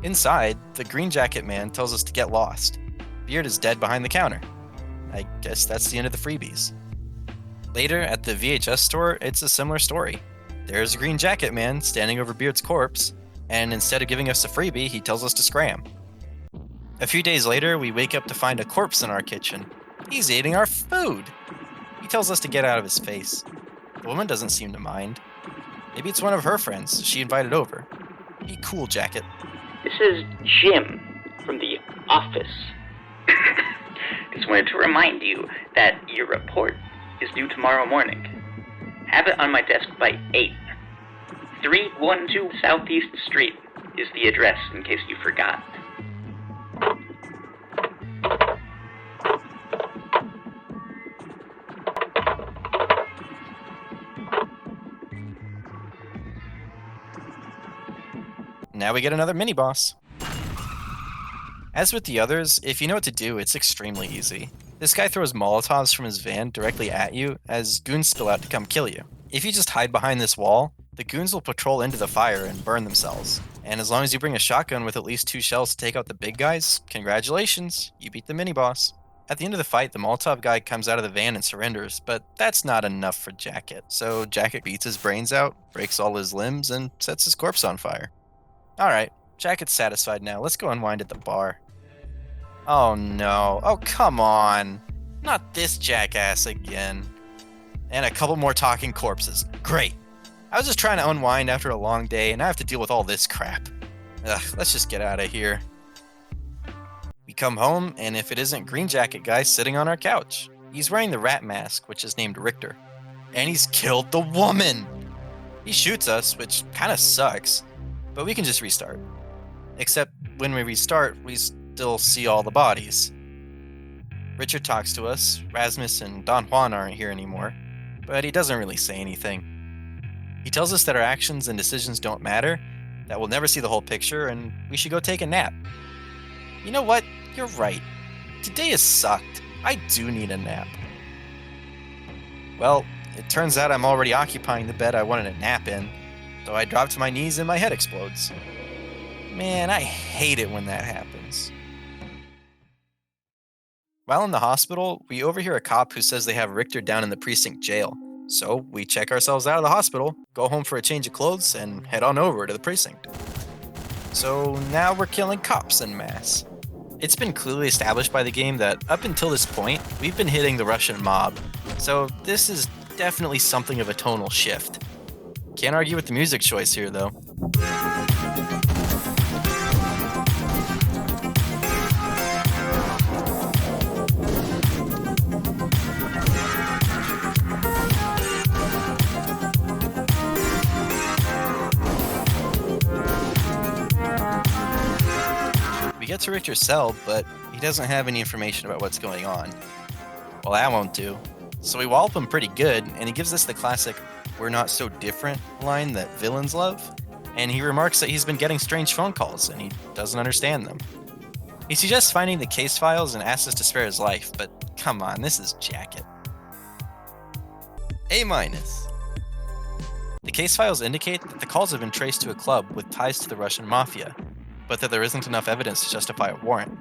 Inside, the green jacket man tells us to get lost. Beard is dead behind the counter. I guess that's the end of the freebies. Later, at the VHS store, it's a similar story. There's a green jacket man standing over Beard's corpse, and instead of giving us a freebie, he tells us to scram. A few days later, we wake up to find a corpse in our kitchen. He's eating our food! He tells us to get out of his face. The woman doesn't seem to mind. Maybe it's one of her friends she invited over. Be cool, Jacket. This is Jim from the office. Just wanted to remind you that your report is due tomorrow morning. Have it on my desk by 8. 312 Southeast Street is the address in case you forgot. Now we get another mini-boss. As with the others, if you know what to do, it's extremely easy. This guy throws Molotovs from his van directly at you as goons spill out to come kill you. If you just hide behind this wall, the goons will patrol into the fire and burn themselves. And as long as you bring a shotgun with at least 2 shells to take out the big guys, congratulations, you beat the mini-boss. At the end of the fight, the Molotov guy comes out of the van and surrenders, but that's not enough for Jacket. So Jacket beats his brains out, breaks all his limbs, and sets his corpse on fire. Alright, Jacket's satisfied now. Let's go unwind at the bar. Oh no. Oh, come on. Not this jackass again. And a couple more talking corpses. Great. I was just trying to unwind after a long day, and I have to deal with all this crap. Ugh, let's just get out of here. We come home, and if it isn't Green Jacket Guy sitting on our couch. He's wearing the rat mask, which is named Richter. And he's killed the woman! He shoots us, which kinda sucks. But we can just restart. Except when we restart, we still see all the bodies. Richard talks to us. Rasmus and Don Juan aren't here anymore. But he doesn't really say anything. He tells us that our actions and decisions don't matter, that we'll never see the whole picture, and we should go take a nap. You know what? You're right. Today has sucked. I do need a nap. Well, it turns out I'm already occupying the bed I wanted a nap in. So I drop to my knees and my head explodes. Man, I hate it when that happens. While in the hospital, we overhear a cop who says they have Richter down in the precinct jail. So we check ourselves out of the hospital, go home for a change of clothes, and head on over to the precinct. So now we're killing cops en masse. It's been clearly established by the game that up until this point, we've been hitting the Russian mob. So this is definitely something of a tonal shift. Can't argue with the music choice here, though. get to Richter's cell, but he doesn't have any information about what's going on. Well, that won't do. So we wallop him pretty good, and he gives us the classic "we're not so different" line that villains love, and he remarks that he's been getting strange phone calls, and he doesn't understand them. He suggests finding the case files and asks us to spare his life, but come on, this is Jacket. A-. The case files indicate that the calls have been traced to a club with ties to the Russian mafia, but that there isn't enough evidence to justify a warrant.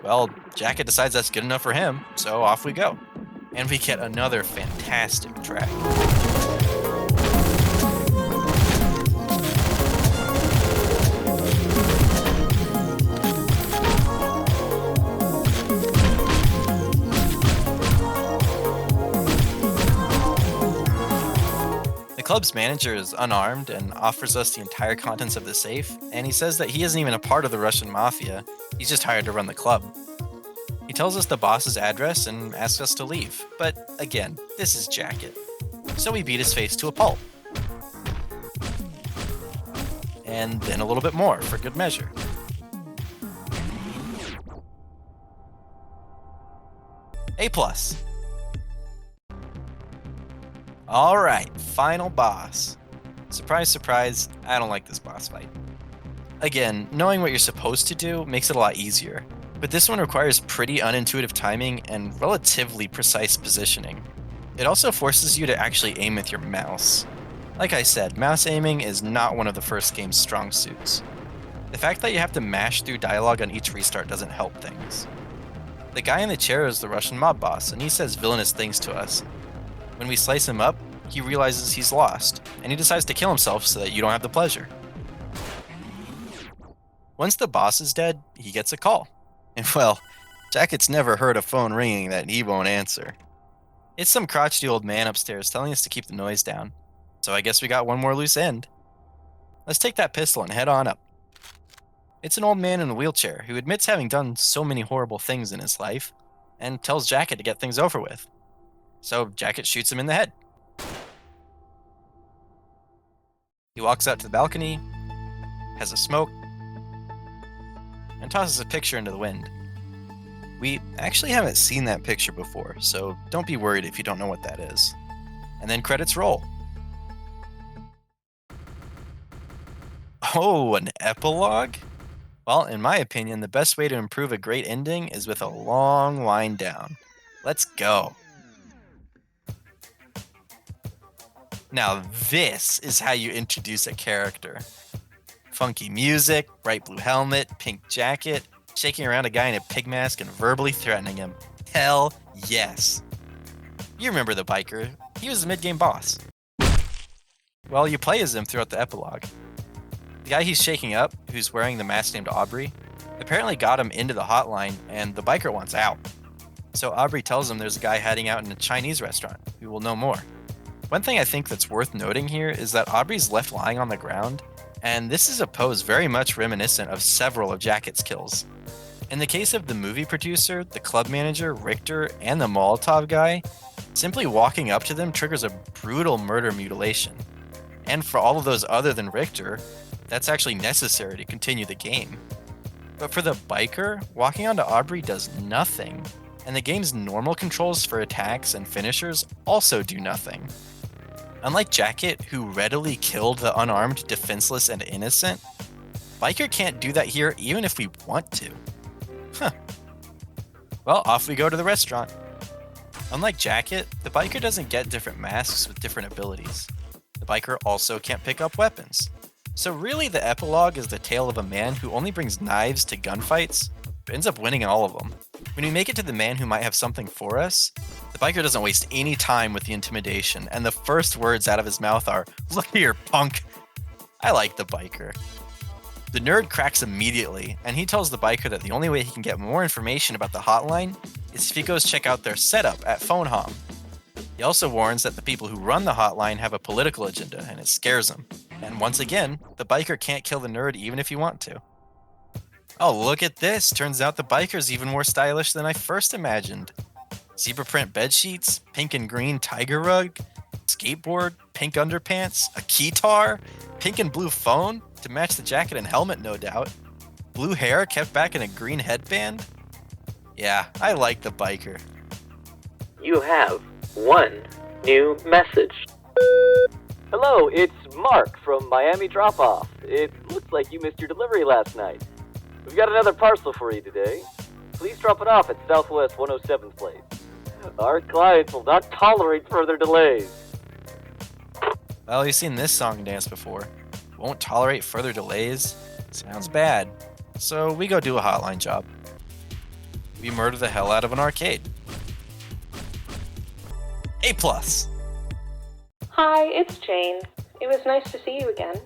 Well, Jacket decides that's good enough for him, so off we go. And we get another fantastic track. The club's manager is unarmed and offers us the entire contents of the safe, and he says that he isn't even a part of the Russian mafia, he's just hired to run the club. He tells us the boss's address and asks us to leave, but again, this is Jacket. So we beat his face to a pulp. And then a little bit more for good measure. A+. Alright, final boss. Surprise, surprise, I don't like this boss fight. Again, knowing what you're supposed to do makes it a lot easier, but this one requires pretty unintuitive timing and relatively precise positioning. It also forces you to actually aim with your mouse. Like I said, mouse aiming is not one of the first game's strong suits. The fact that you have to mash through dialogue on each restart doesn't help things. The guy in the chair is the Russian mob boss, and he says villainous things to us. When we slice him up, he realizes he's lost, and he decides to kill himself so that you don't have the pleasure. Once the boss is dead, he gets a call. And well, Jacket's never heard a phone ringing that he won't answer. It's some crotchety old man upstairs telling us to keep the noise down. So I guess we got one more loose end. Let's take that pistol and head on up. It's an old man in a wheelchair who admits having done so many horrible things in his life, and tells Jacket to get things over with. So Jacket shoots him in the head. He walks out to the balcony, has a smoke, and tosses a picture into the wind. We actually haven't seen that picture before, so don't be worried if you don't know what that is. And then credits roll. Oh, an epilogue? Well, in my opinion, the best way to improve a great ending is with a long wind down. Let's go. Now this is how you introduce a character. Funky music, bright blue helmet, pink jacket, shaking around a guy in a pig mask and verbally threatening him. Hell yes. You remember the biker. He was the mid-game boss. Well, you play as him throughout the epilogue. The guy he's shaking up, who's wearing the mask named Aubrey, apparently got him into the hotline, and the biker wants out. So Aubrey tells him there's a guy hiding out in a Chinese restaurant who will know more. One thing I think that's worth noting here is that Aubrey's left lying on the ground, and this is a pose very much reminiscent of several of Jacket's kills. In the case of the movie producer, the club manager, Richter, and the Molotov guy, simply walking up to them triggers a brutal murder mutilation. And for all of those other than Richter, that's actually necessary to continue the game. But for the biker, walking onto Aubrey does nothing, and the game's normal controls for attacks and finishers also do nothing. Unlike Jacket, who readily killed the unarmed, defenseless, and innocent, biker can't do that here even if we want to. Huh. Well, off we go to the restaurant. Unlike Jacket, the biker doesn't get different masks with different abilities. The biker also can't pick up weapons. So really the epilogue is the tale of a man who only brings knives to gunfights, but ends up winning all of them. When we make it to the man who might have something for us, the biker doesn't waste any time with the intimidation, and the first words out of his mouth are, "Look here, punk." I like the biker. The nerd cracks immediately, and he tells the biker that the only way he can get more information about the hotline is if he goes check out their setup at Phone Hom. He also warns that the people who run the hotline have a political agenda, and it scares him. And once again, the biker can't kill the nerd even if you want to. Oh, look at this. Turns out the biker's even more stylish than I first imagined. Zebra print bedsheets, pink and green tiger rug, skateboard, pink underpants, a keytar, pink and blue phone to match the jacket and helmet, no doubt. blue hair kept back in a green headband? Yeah, I like the biker. You have one new message. Hello, it's Mark from Miami Drop-Off. It looks like you missed your delivery last night. We've got another parcel for you today. Please drop it off at Southwest 107th Place. Our clients will not tolerate further delays. Well, you've seen this song and dance before. Won't tolerate further delays? Sounds bad. So we go do a hotline job. We murder the hell out of an arcade. A+. Hi, it's Jane. It was nice to see you again.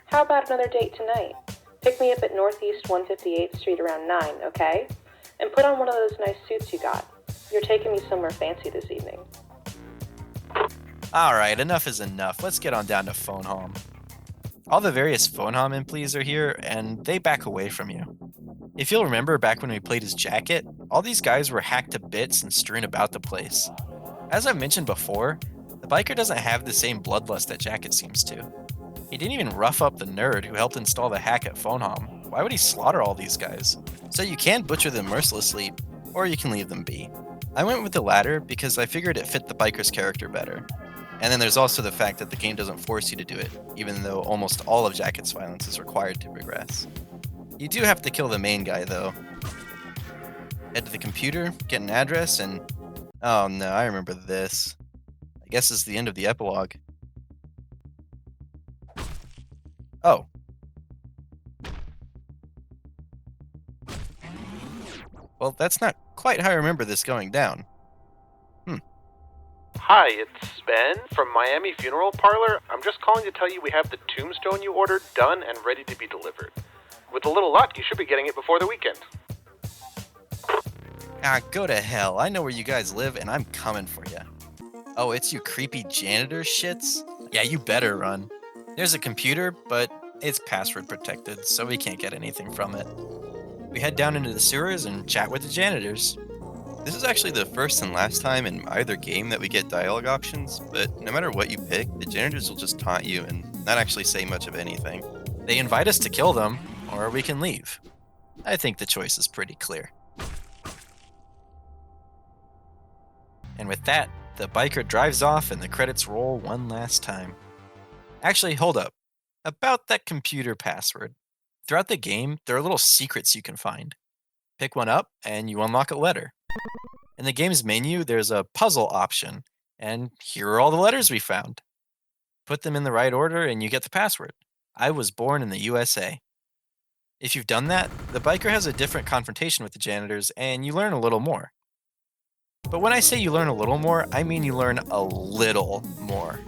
How about another date tonight? Pick me up at Northeast 158th Street around 9, okay? And put on one of those nice suits you got. You're taking me somewhere fancy this evening. Alright, enough is enough. Let's get on down to phone home. All the various phone home employees are here, and they back away from you. If you'll remember back when we played as Jacket, all these guys were hacked to bits and strewn about the place. As I've mentioned before, the biker doesn't have the same bloodlust that Jacket seems to. He didn't even rough up the nerd who helped install the hack at phone home. Why would he slaughter all these guys? So you can butcher them mercilessly, or you can leave them be. I went with the latter because I figured it fit the biker's character better. And then there's also the fact that the game doesn't force you to do it, even though almost all of Jacket's violence is required to progress. You do have to kill the main guy, though. Head to the computer, get an address, and... oh no, I remember this. I guess it's the end of the epilogue. Oh. Well, that's not quite how I remember this going down. Hi, it's Ben from Miami Funeral Parlor. I'm just calling to tell you we have the tombstone you ordered done and ready to be delivered. With a little luck, you should be getting it before the weekend. Ah, go to hell. I know where you guys live, and I'm coming for you. Oh, it's you creepy janitor shits? Yeah, you better run. There's a computer, but it's password protected, so we can't get anything from it. We head down into the sewers and chat with the janitors. This is actually the first and last time in either game that we get dialogue options, but no matter what you pick, the janitors will just taunt you and not actually say much of anything. They invite us to kill them, or we can leave. I think the choice is pretty clear. And with that, the biker drives off and the credits roll one last time. Actually, hold up. About that computer password. Throughout the game, there are little secrets you can find. Pick one up, and you unlock a letter. In the game's menu, there's a puzzle option, and here are all the letters we found. Put them in the right order, and you get the password. I was born in the USA. If you've done that, the biker has a different confrontation with the janitors, and you learn a little more. But when I say you learn a little more, I mean you learn a little more.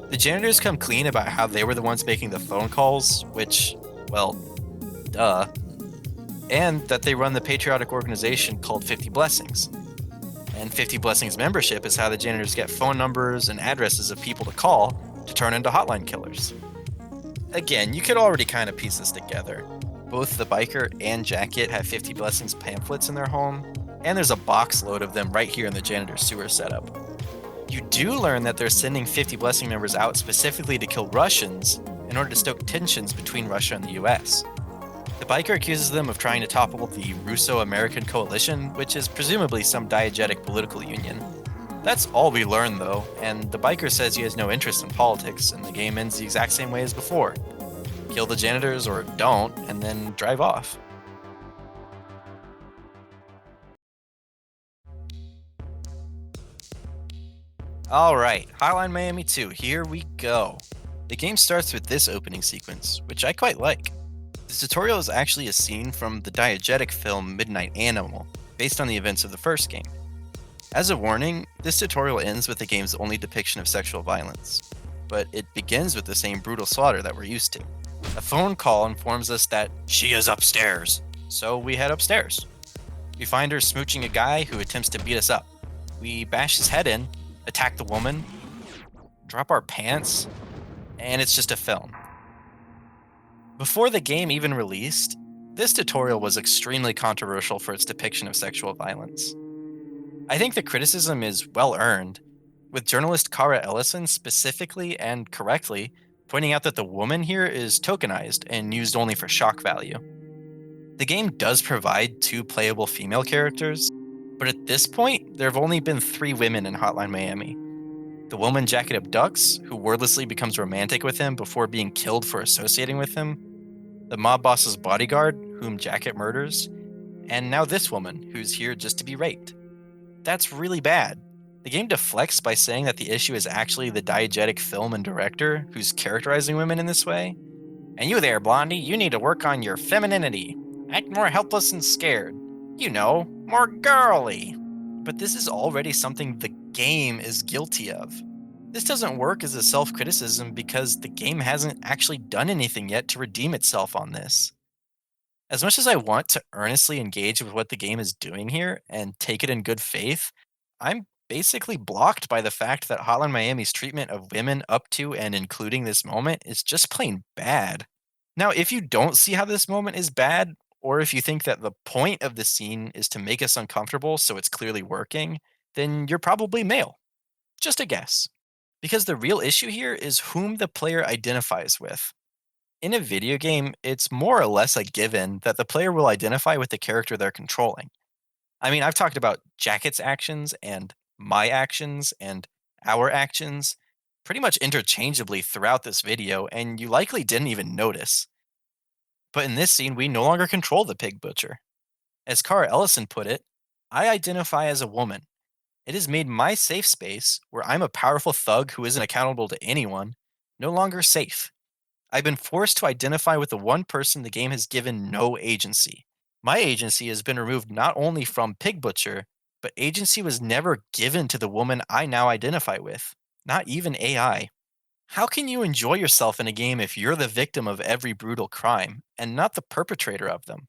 The janitors come clean about how they were the ones making the phone calls, which, well, duh. And that they run the patriotic organization called 50 Blessings. And 50 Blessings membership is how the janitors get phone numbers and addresses of people to call to turn into hotline killers. Again, you could already kind of piece this together. Both the biker and Jacket have 50 Blessings pamphlets in their home, and there's a box load of them right here in the janitor sewer setup. You do learn that they're sending 50 Blessing members out specifically to kill Russians in order to stoke tensions between Russia and the US. The biker accuses them of trying to topple the Russo-American coalition, which is presumably some diegetic political union. That's all we learn though, and the biker says he has no interest in politics, and the game ends the exact same way as before. Kill the janitors or don't, and then drive off. Alright, Hotline Miami 2, here we go. The game starts with this opening sequence, which I quite like. This tutorial is actually a scene from the diegetic film Midnight Animal, based on the events of the first game. As a warning, this tutorial ends with the game's only depiction of sexual violence, but it begins with the same brutal slaughter that we're used to. A phone call informs us that she is upstairs, so we head upstairs. We find her smooching a guy who attempts to beat us up. We bash his head in, attack the woman, drop our pants, and it's just a film. Before the game even released, this tutorial was extremely controversial for its depiction of sexual violence. I think the criticism is well earned, with journalist Cara Ellison specifically and correctly pointing out that the woman here is tokenized and used only for shock value. The game does provide 2 playable female characters, but at this point, there have only been 3 women in Hotline Miami. The woman Jacket abducts, who wordlessly becomes romantic with him before being killed for associating with him, the mob boss's bodyguard, whom Jacket murders, and now this woman, who's here just to be raped. That's really bad. The game deflects by saying that the issue is actually the diegetic film and director who's characterizing women in this way. And you there, Blondie, you need to work on your femininity. Act more helpless and scared. You know, more girly. But this is already something the game is guilty of. This doesn't work as a self-criticism because the game hasn't actually done anything yet to redeem itself on this. As much as I want to earnestly engage with what the game is doing here and take it in good faith, I'm basically blocked by the fact that Hotline Miami's treatment of women up to and including this moment is just plain bad. Now, if you don't see how this moment is bad, or if you think that the point of the scene is to make us uncomfortable so it's clearly working, then you're probably male. Just a guess. Because the real issue here is whom the player identifies with. In a video game, it's more or less a given that the player will identify with the character they're controlling. I mean, I've talked about Jacket's actions and my actions and our actions pretty much interchangeably throughout this video, and you likely didn't even notice. But in this scene, we no longer control the pig butcher. As Cara Ellison put it, I identify as a woman. It has made my safe space, where I'm a powerful thug who isn't accountable to anyone, no longer safe. I've been forced to identify with the one person the game has given no agency. My agency has been removed not only from Pig Butcher, but agency was never given to the woman I now identify with, not even AI. How can you enjoy yourself in a game if you're the victim of every brutal crime, and not the perpetrator of them?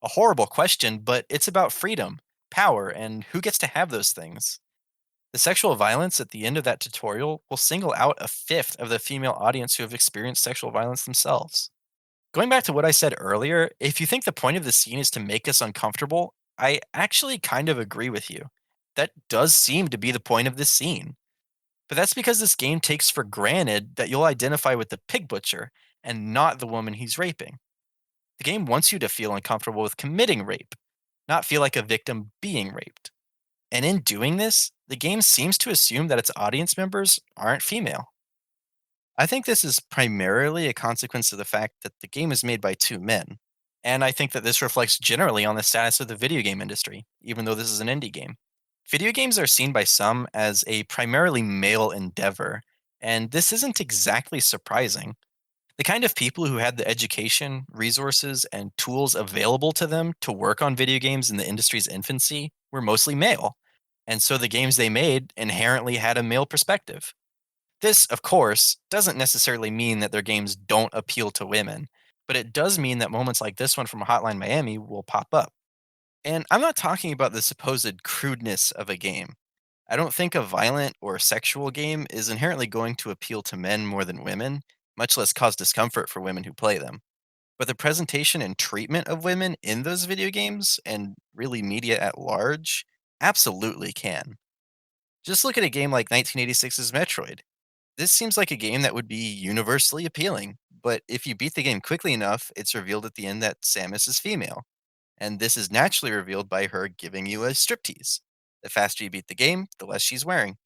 A horrible question, but it's about freedom, power, and who gets to have those things. The sexual violence at the end of that tutorial will single out a fifth of the female audience who have experienced sexual violence themselves. Going back to what I said earlier, if you think the point of the scene is to make us uncomfortable, I actually kind of agree with you. That does seem to be the point of this scene. But that's because this game takes for granted that you'll identify with the pig butcher and not the woman he's raping. The game wants you to feel uncomfortable with committing rape, not feel like a victim being raped. And in doing this, the game seems to assume that its audience members aren't female. I think this is primarily a consequence of the fact that the game is made by 2 men, and I think that this reflects generally on the status of the video game industry, even though this is an indie game. Video games are seen by some as a primarily male endeavor, and this isn't exactly surprising. The kind of people who had the education, resources, and tools available to them to work on video games in the industry's infancy were mostly male, and so the games they made inherently had a male perspective. This, of course, doesn't necessarily mean that their games don't appeal to women, but it does mean that moments like this one from Hotline Miami will pop up. And I'm not talking about the supposed crudeness of a game. I don't think a violent or sexual game is inherently going to appeal to men more than women, much less cause discomfort for women who play them. But the presentation and treatment of women in those video games, and really media at large, absolutely can. Just look at a game like 1986's Metroid. This seems like a game that would be universally appealing, but if you beat the game quickly enough, it's revealed at the end that Samus is female. And this is naturally revealed by her giving you a striptease. The faster you beat the game, the less she's wearing.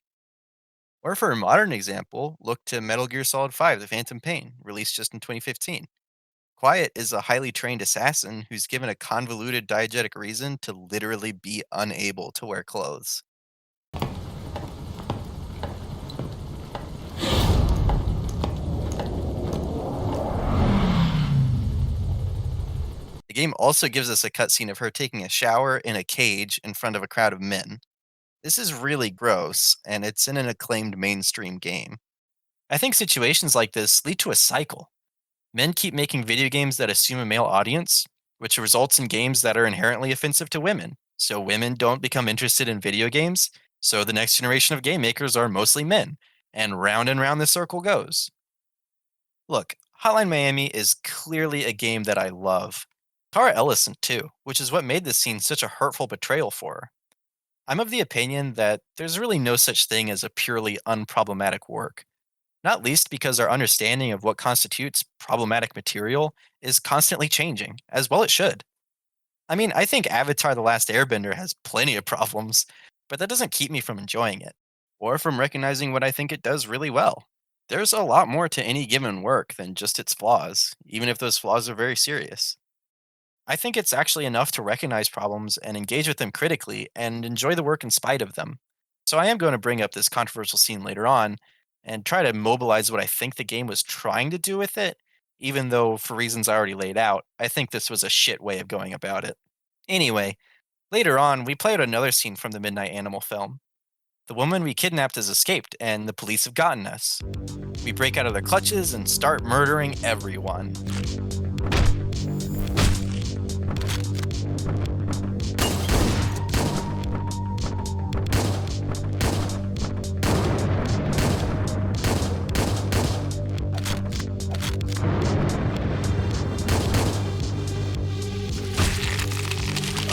Or for a modern example, look to Metal Gear Solid 5 The Phantom Pain, released just in 2015. Quiet is a highly trained assassin who's given a convoluted diegetic reason to literally be unable to wear clothes. The game also gives us a cutscene of her taking a shower in a cage in front of a crowd of men. This is really gross, and it's in an acclaimed mainstream game. I think situations like this lead to a cycle. Men keep making video games that assume a male audience, which results in games that are inherently offensive to women. So women don't become interested in video games, so the next generation of game makers are mostly men, and round the circle goes. Look, Hotline Miami is clearly a game that I love. Cara Ellison too, which is what made this scene such a hurtful betrayal for her. I'm of the opinion that there's really no such thing as a purely unproblematic work, not least because our understanding of what constitutes problematic material is constantly changing, as well it should. I mean, I think Avatar The Last Airbender has plenty of problems, but that doesn't keep me from enjoying it, or from recognizing what I think it does really well. There's a lot more to any given work than just its flaws, even if those flaws are very serious. I think it's actually enough to recognize problems and engage with them critically and enjoy the work in spite of them. So I am going to bring up this controversial scene later on and try to mobilize what I think the game was trying to do with it, even though, for reasons I already laid out, I think this was a shit way of going about it. Anyway, later on, we play out another scene from the Midnight Animal film. The woman we kidnapped has escaped, and the police have gotten us. We break out of their clutches and start murdering everyone.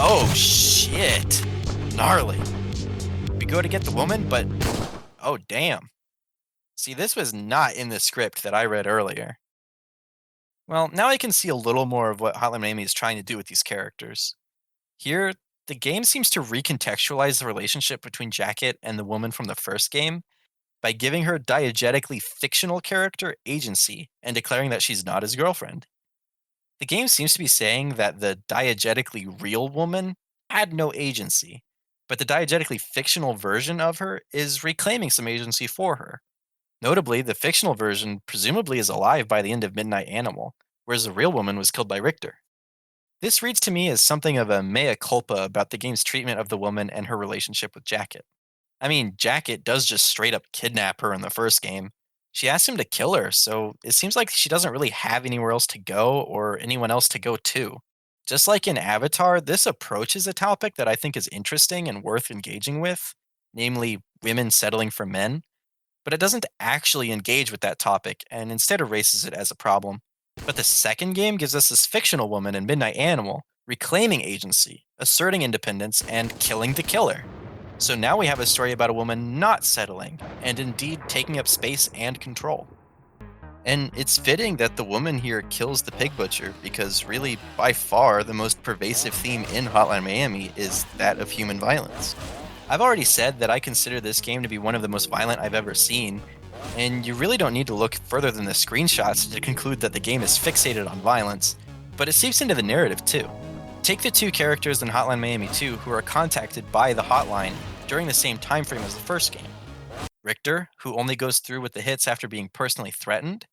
Oh shit! Gnarly. We go to get the woman, but oh damn. See, this was not in the script that I read earlier. Well, now I can see a little more of what Hotline Miami is trying to do with these characters. Here, the game seems to recontextualize the relationship between Jacket and the woman from the first game by giving her diegetically fictional character agency and declaring that she's not his girlfriend. The game seems to be saying that the diegetically real woman had no agency, but the diegetically fictional version of her is reclaiming some agency for her. Notably, the fictional version presumably is alive by the end of Midnight Animal, whereas the real woman was killed by Richter. This reads to me as something of a mea culpa about the game's treatment of the woman and her relationship with Jacket. I mean, Jacket does just straight up kidnap her in the first game. She asks him to kill her, so it seems like she doesn't really have anywhere else to go or anyone else to go to. Just like in Avatar, this approaches a topic that I think is interesting and worth engaging with, namely women settling for men, but it doesn't actually engage with that topic and instead erases it as a problem. But the second game gives us this fictional woman in Midnight Animal reclaiming agency, asserting independence, and killing the killer. So now we have a story about a woman not settling, and indeed taking up space and control. And it's fitting that the woman here kills the pig butcher because really, by far, the most pervasive theme in Hotline Miami is that of human violence. I've already said that I consider this game to be one of the most violent I've ever seen, and you really don't need to look further than the screenshots to conclude that the game is fixated on violence, but it seeps into the narrative too. Take the two characters in Hotline Miami 2 who are contacted by the hotline during the same time frame as the first game. Richter, who only goes through with the hits after being personally threatened,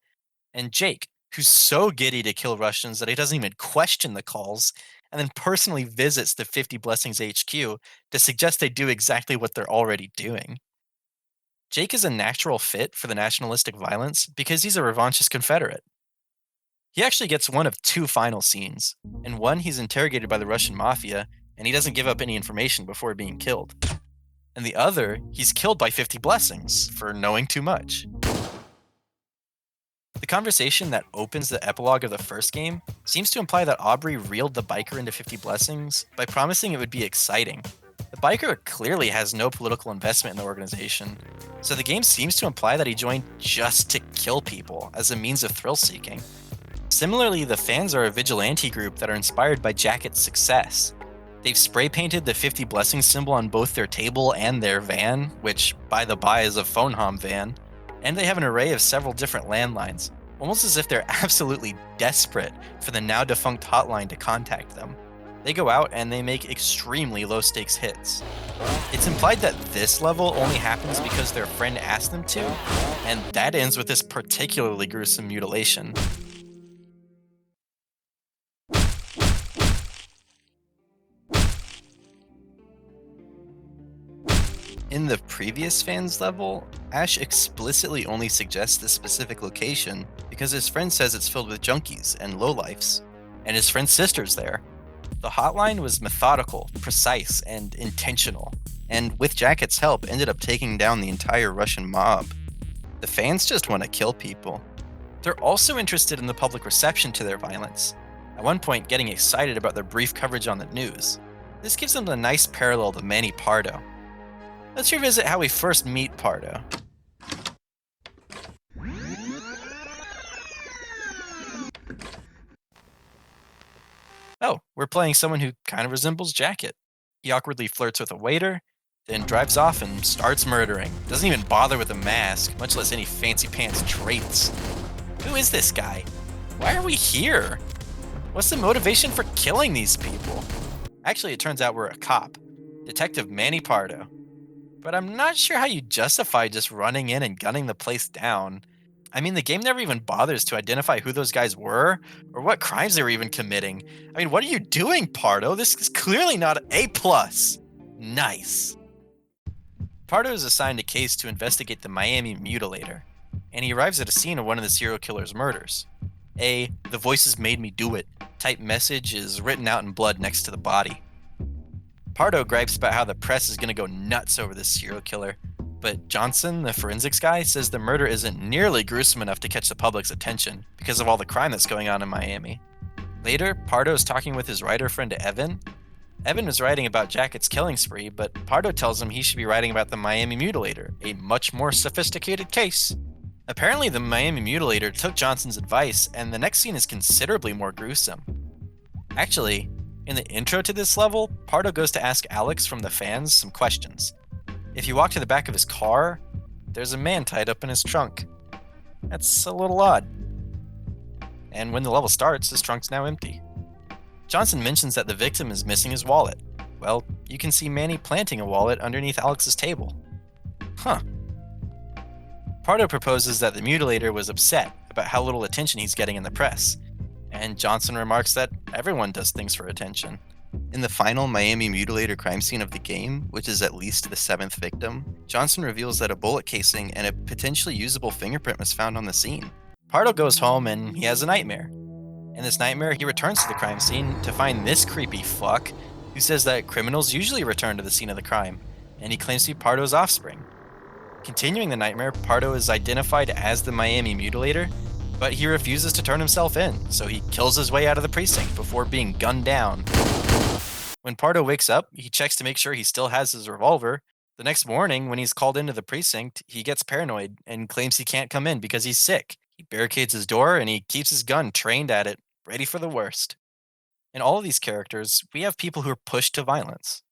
and Jake, who's so giddy to kill Russians that he doesn't even question the calls, and then personally visits the 50 Blessings HQ to suggest they do exactly what they're already doing. Jake is a natural fit for the nationalistic violence because he's a revanchist Confederate. He actually gets one of two final scenes. In one, he's interrogated by the Russian mafia, and he doesn't give up any information before being killed. In the other, he's killed by 50 Blessings for knowing too much. The conversation that opens the epilogue of the first game seems to imply that Aubrey reeled the biker into 50 Blessings by promising it would be exciting. The biker clearly has no political investment in the organization, so the game seems to imply that he joined just to kill people as a means of thrill-seeking. Similarly, the fans are a vigilante group that are inspired by Jacket's success. They've spray-painted the 50 Blessings symbol on both their table and their van, which, by the by, is a phone hom van, and they have an array of several different landlines, almost as if they're absolutely desperate for the now-defunct hotline to contact them. They go out and they make extremely low-stakes hits. It's implied that this level only happens because their friend asked them to, and that ends with this particularly gruesome mutilation. In the previous fans level, Ash explicitly only suggests this specific location because his friend says it's filled with junkies and lowlifes, and his friend's sister's there. The hotline was methodical, precise, and intentional, and with Jacket's help ended up taking down the entire Russian mob. The fans just want to kill people. They're also interested in the public reception to their violence, at one point getting excited about their brief coverage on the news. This gives them a nice parallel to Manny Pardo. Let's revisit how we first meet Pardo. Oh, we're playing someone who kind of resembles Jacket. He awkwardly flirts with a waiter, then drives off and starts murdering. Doesn't even bother with a mask, much less any fancy pants traits. Who is this guy? Why are we here? What's the motivation for killing these people? Actually, it turns out we're a cop, Detective Manny Pardo. But I'm not sure how you justify just running in and gunning the place down. I mean, the game never even bothers to identify who those guys were or what crimes they were even committing. I mean, what are you doing, Pardo? This is clearly not A+. Nice. Pardo is assigned a case to investigate the Miami Mutilator, and he arrives at a scene of one of the serial killer's murders. "The voices made me do it" type message is written out in blood next to the body. Pardo gripes about how the press is going to go nuts over this serial killer, but Johnson, the forensics guy, says the murder isn't nearly gruesome enough to catch the public's attention because of all the crime that's going on in Miami. Later, Pardo is talking with his writer friend Evan. Evan is writing about Jacket's killing spree, but Pardo tells him he should be writing about the Miami Mutilator, a much more sophisticated case. Apparently, the Miami Mutilator took Johnson's advice, and the next scene is considerably more gruesome. Actually, in the intro to this level, Pardo goes to ask Alex from the fans some questions. If you walk to the back of his car, there's a man tied up in his trunk. That's a little odd. And when the level starts, his trunk's now empty. Johnson mentions that the victim is missing his wallet. Well, you can see Manny planting a wallet underneath Alex's table. Huh. Pardo proposes that the mutilator was upset about how little attention he's getting in the press, and Johnson remarks that everyone does things for attention. In the final Miami Mutilator crime scene of the game, which is at least the 7th victim, Johnson reveals that a bullet casing and a potentially usable fingerprint was found on the scene. Pardo goes home and he has a nightmare. In this nightmare, he returns to the crime scene to find this creepy fuck who says that criminals usually return to the scene of the crime, and he claims to be Pardo's offspring. Continuing the nightmare, Pardo is identified as the Miami Mutilator, but he refuses to turn himself in, so he kills his way out of the precinct before being gunned down. When Pardo wakes up, he checks to make sure he still has his revolver. The next morning, when he's called into the precinct, he gets paranoid and claims he can't come in because he's sick. He barricades his door and he keeps his gun trained at it, ready for the worst. In all of these characters, we have people who are pushed to violence.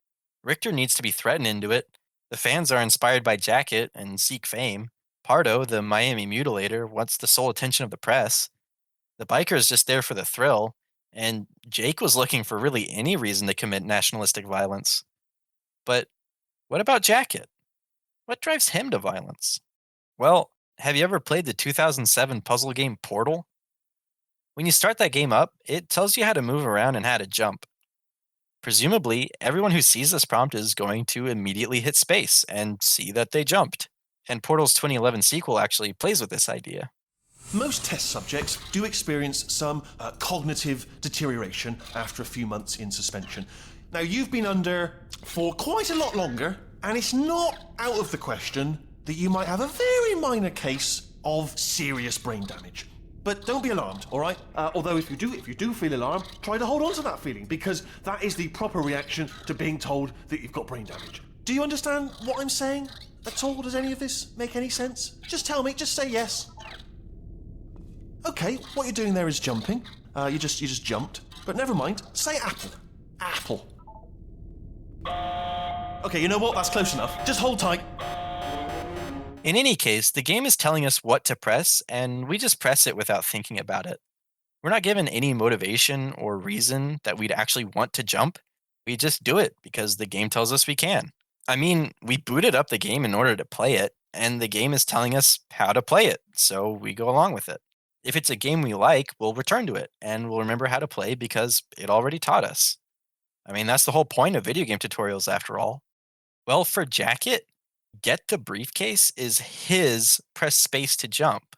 Richter needs to be threatened into it. The fans are inspired by Jacket and seek fame. Pardo, the Miami Mutilator, wants the sole attention of the press. The biker is just there for the thrill. And Jake was looking for really any reason to commit nationalistic violence. But what about Jacket? What drives him to violence? Well, have you ever played the 2007 puzzle game Portal? When you start that game up, it tells you how to move around and how to jump. Presumably, everyone who sees this prompt is going to immediately hit space and see that they jumped. And Portal's 2011 sequel actually plays with this idea. Most test subjects do experience some cognitive deterioration after a few months in suspension. Now, you've been under for quite a lot longer, and it's not out of the question that you might have a very minor case of serious brain damage. But don't be alarmed, all right? Although if you do feel alarmed, try to hold on to that feeling, because that is the proper reaction to being told that you've got brain damage. Do you understand what I'm saying at all? Does any of this make any sense? Just tell me, just say yes. Okay, what you're doing there is jumping. You just jumped. But never mind. Say apple. Apple. Okay, you know what? That's close enough. Just hold tight. In any case, the game is telling us what to press, and we just press it without thinking about it. We're not given any motivation or reason that we'd actually want to jump. We just do it because the game tells us we can. I mean, we booted up the game in order to play it, and the game is telling us how to play it, so we go along with it. If it's a game we like, we'll return to it, and we'll remember how to play because it already taught us. I mean, that's the whole point of video game tutorials, after all. Well, for Jacket, get the briefcase is his press space to jump,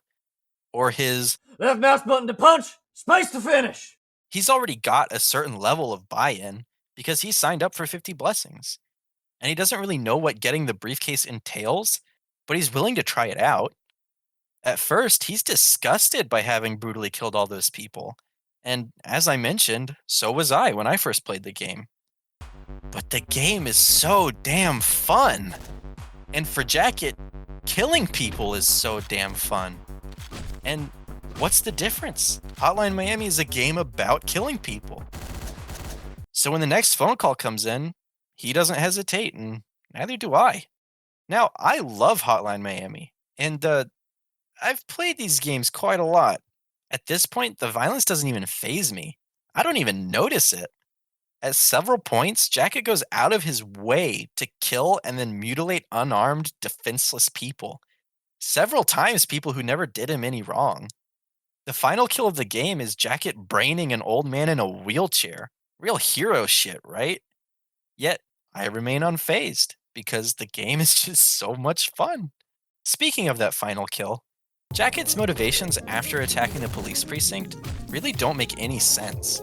or his left mouse button to punch, space to finish. He's already got a certain level of buy-in because he signed up for 50 blessings. And he doesn't really know what getting the briefcase entails, but he's willing to try it out. At first, he's disgusted by having brutally killed all those people. And as I mentioned, so was I when I first played the game. But the game is so damn fun. And for Jacket, killing people is so damn fun. And what's the difference? Hotline Miami is a game about killing people. So when the next phone call comes in, he doesn't hesitate, and neither do I. Now, I love Hotline Miami, and I've played these games quite a lot. At this point, the violence doesn't even faze me. I don't even notice it. At several points, Jacket goes out of his way to kill and then mutilate unarmed, defenseless people. Several times, people who never did him any wrong. The final kill of the game is Jacket braining an old man in a wheelchair. Real hero shit, right? Yet, I remain unfazed because the game is just so much fun. Speaking of that final kill, Jacket's motivations after attacking the police precinct really don't make any sense.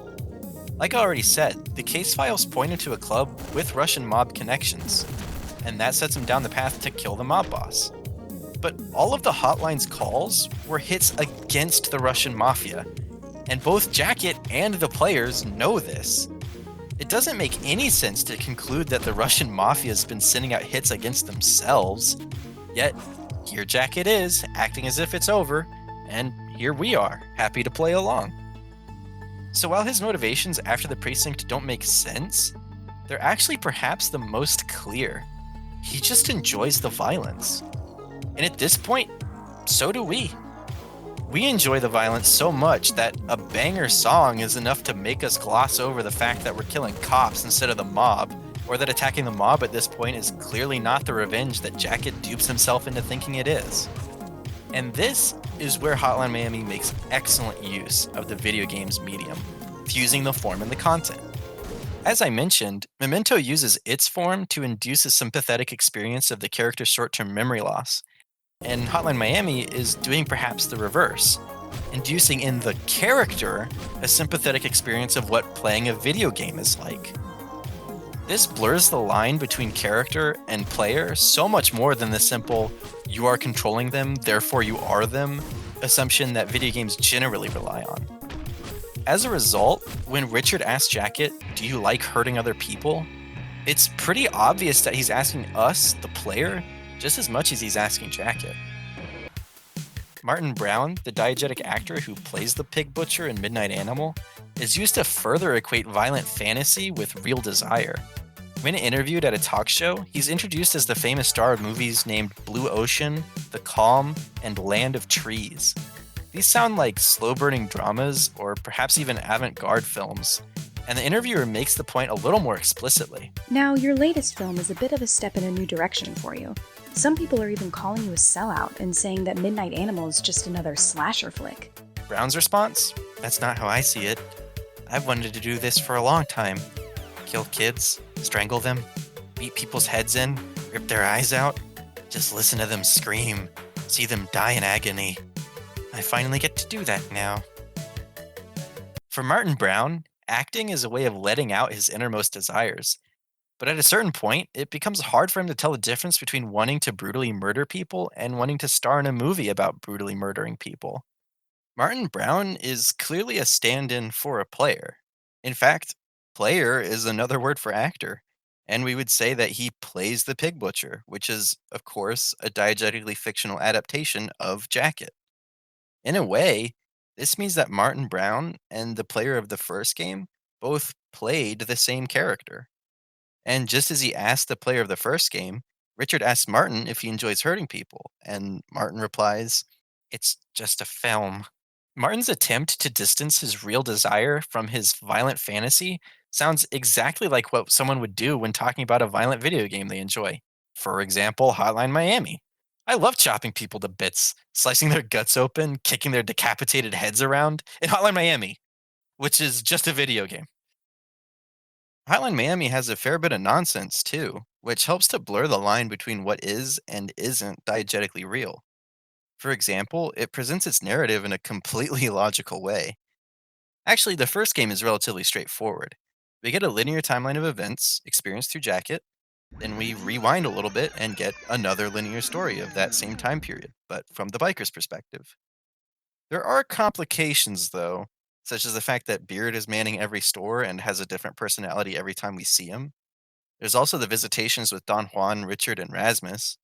Like I already said, the case files point him to a club with Russian mob connections, and that sets him down the path to kill the mob boss. But all of the hotline's calls were hits against the Russian mafia, and both Jacket and the players know this. It doesn't make any sense to conclude that the Russian mafia has been sending out hits against themselves, yet here Jacket is, acting as if it's over, and here we are, happy to play along. So while his motivations after the precinct don't make sense, they're actually perhaps the most clear. He just enjoys the violence. And at this point, so do we. We enjoy the violence so much that a banger song is enough to make us gloss over the fact that we're killing cops instead of the mob, or that attacking the mob at this point is clearly not the revenge that Jacket dupes himself into thinking it is. And this is where Hotline Miami makes excellent use of the video game's medium, fusing the form and the content. As I mentioned, Memento uses its form to induce a sympathetic experience of the character's short-term memory loss, and Hotline Miami is doing perhaps the reverse, inducing in the character a sympathetic experience of what playing a video game is like. This blurs the line between character and player so much more than the simple, you are controlling them, therefore you are them, assumption that video games generally rely on. As a result, when Richard asks Jacket, do you like hurting other people? It's pretty obvious that he's asking us, the player, just as much as he's asking Jacket. Martin Brown, the diegetic actor who plays the pig butcher in Midnight Animal, is used to further equate violent fantasy with real desire. When interviewed at a talk show, he's introduced as the famous star of movies named Blue Ocean, The Calm, and Land of Trees. These sound like slow-burning dramas, or perhaps even avant-garde films, and the interviewer makes the point a little more explicitly. Now, your latest film is a bit of a step in a new direction for you. Some people are even calling you a sellout and saying that Midnight Animal is just another slasher flick. Brown's response? That's not how I see it. I've wanted to do this for a long time. Kill kids, strangle them, beat people's heads in, rip their eyes out. Just listen to them scream, see them die in agony. I finally get to do that now. For Martin Brown, acting is a way of letting out his innermost desires. But at a certain point, it becomes hard for him to tell the difference between wanting to brutally murder people and wanting to star in a movie about brutally murdering people. Martin Brown is clearly a stand-in for a player. In fact, player is another word for actor, and we would say that he plays the pig butcher, which is, of course, a diegetically fictional adaptation of Jacket. In a way, this means that Martin Brown and the player of the first game both played the same character. And just as he asked the player of the first game, Richard asks Martin if he enjoys hurting people, and Martin replies, "It's just a film." Martin's attempt to distance his real desire from his violent fantasy sounds exactly like what someone would do when talking about a violent video game they enjoy. For example, Hotline Miami. I love chopping people to bits, slicing their guts open, kicking their decapitated heads around in Hotline Miami, which is just a video game. Hotline Miami has a fair bit of nonsense, too, which helps to blur the line between what is and isn't diegetically real. For example, it presents its narrative in a completely logical way. Actually, the first game is relatively straightforward. We get a linear timeline of events experienced through Jacket, then we rewind a little bit and get another linear story of that same time period, but from the biker's perspective. There are complications, though, such as the fact that Beard is manning every store and has a different personality every time we see him. There's also the visitations with Don Juan, Richard, and Rasmus.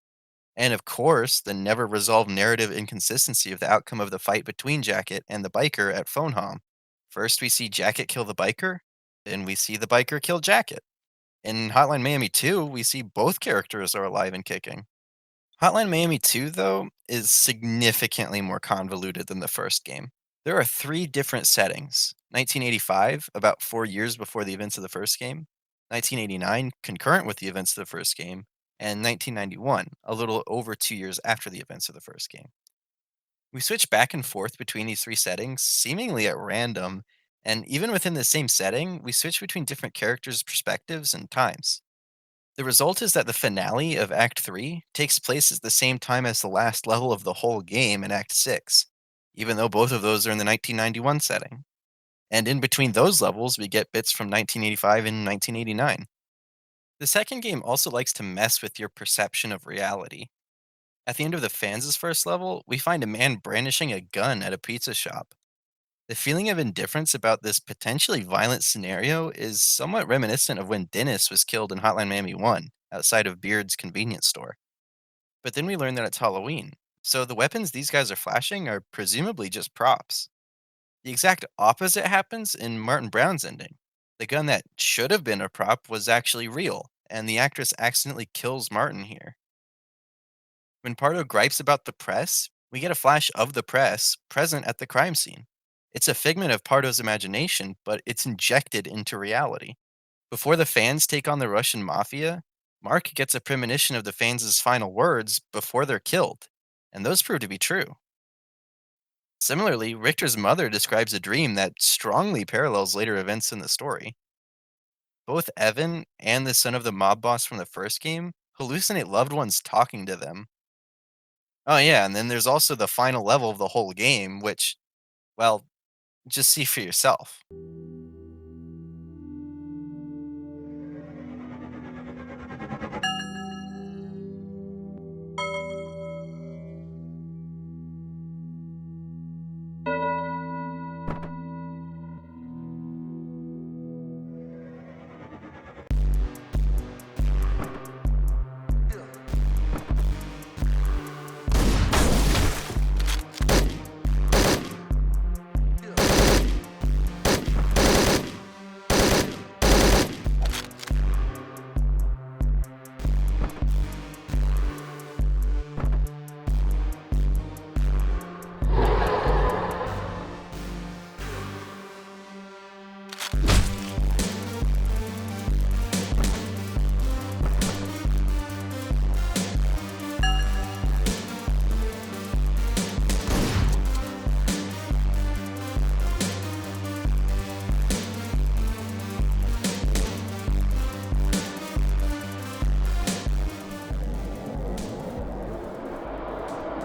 And of course, the never resolved narrative inconsistency of the outcome of the fight between Jacket and the biker at Phone Home. First, we see Jacket kill the biker, and we see the biker kill Jacket. In Hotline Miami 2, we see both characters are alive and kicking. Hotline Miami 2, though, is significantly more convoluted than the first game. There are three different settings: 1985, about 4 years before the events of the first game; 1989, concurrent with the events of the first game; and 1991, a little over 2 years after the events of the first game. We switch back and forth between these three settings, seemingly at random, and even within the same setting, we switch between different characters' perspectives and times. The result is that the finale of Act 3 takes place at the same time as the last level of the whole game in Act 6, even though both of those are in the 1991 setting. And in between those levels, we get bits from 1985 and 1989. The second game also likes to mess with your perception of reality. At the end of the fans' first level, we find a man brandishing a gun at a pizza shop. The feeling of indifference about this potentially violent scenario is somewhat reminiscent of when Dennis was killed in Hotline Miami 1 outside of Beard's convenience store. But then we learn that it's Halloween, so the weapons these guys are flashing are presumably just props. The exact opposite happens in Martin Brown's ending. The gun that should have been a prop was actually real, and the actress accidentally kills Martin here. When Pardo gripes about the press, we get a flash of the press present at the crime scene. It's a figment of Pardo's imagination, but it's injected into reality. Before the fans take on the Russian mafia, Mark gets a premonition of the fans' final words before they're killed, and those prove to be true. Similarly, Richter's mother describes a dream that strongly parallels later events in the story. Both Evan and the son of the mob boss from the first game hallucinate loved ones talking to them. Oh, yeah, and then there's also the final level of the whole game, which, well, just see for yourself.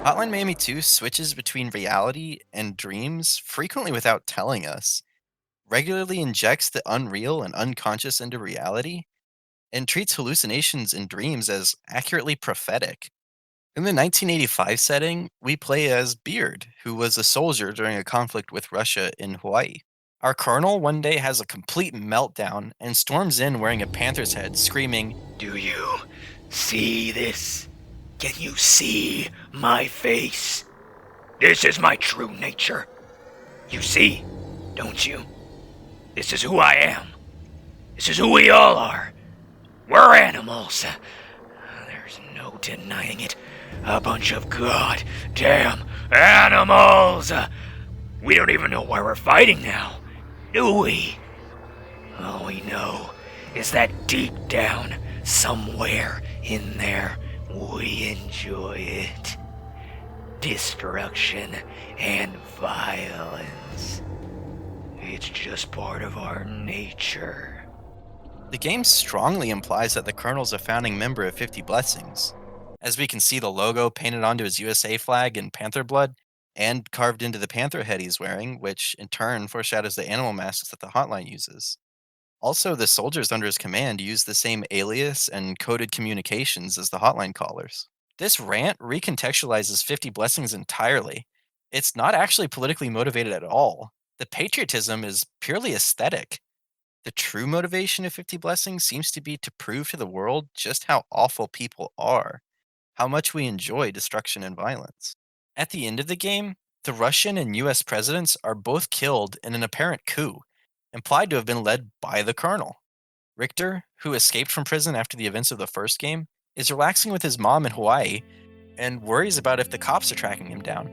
Hotline Miami 2 switches between reality and dreams frequently without telling us, regularly injects the unreal and unconscious into reality, and treats hallucinations and dreams as accurately prophetic. In the 1985 setting, we play as Beard, who was a soldier during a conflict with Russia in Hawaii. Our colonel one day has a complete meltdown and storms in wearing a panther's head, screaming, "Do you see this? Can you see my face? This is my true nature. You see, don't you? This is who I am. This is who we all are. We're animals. There's no denying it. A bunch of goddamn animals. We don't even know why we're fighting now, do we? All we know is that deep down, somewhere in there, we enjoy it. Destruction and violence. It's just part of our nature." The game strongly implies that the Colonel's a founding member of 50 Blessings, as we can see the logo painted onto his USA flag in panther blood and carved into the panther head he's wearing, which in turn foreshadows the animal masks that the hotline uses. Also, the soldiers under his command use the same alias and coded communications as the hotline callers. This rant recontextualizes 50 Blessings entirely. It's not actually politically motivated at all. The patriotism is purely aesthetic. The true motivation of 50 Blessings seems to be to prove to the world just how awful people are, how much we enjoy destruction and violence. At the end of the game, the Russian and US presidents are both killed in an apparent coup, implied to have been led by the Colonel. Richter, who escaped from prison after the events of the first game, is relaxing with his mom in Hawaii and worries about if the cops are tracking him down.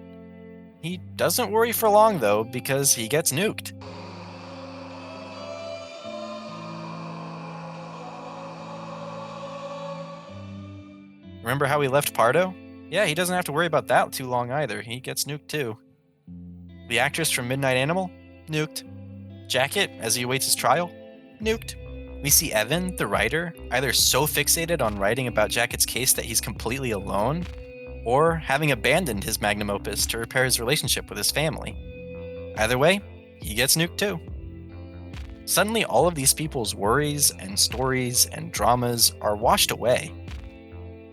He doesn't worry for long, though, because he gets nuked. Remember how we left Pardo? Yeah, he doesn't have to worry about that too long either. He gets nuked too. The actress from Midnight Animal? Nuked. Jacket, as he awaits his trial? Nuked. We see Evan, the writer, either so fixated on writing about Jacket's case that he's completely alone, or having abandoned his magnum opus to repair his relationship with his family. Either way, he gets nuked too. Suddenly, all of these people's worries and stories and dramas are washed away.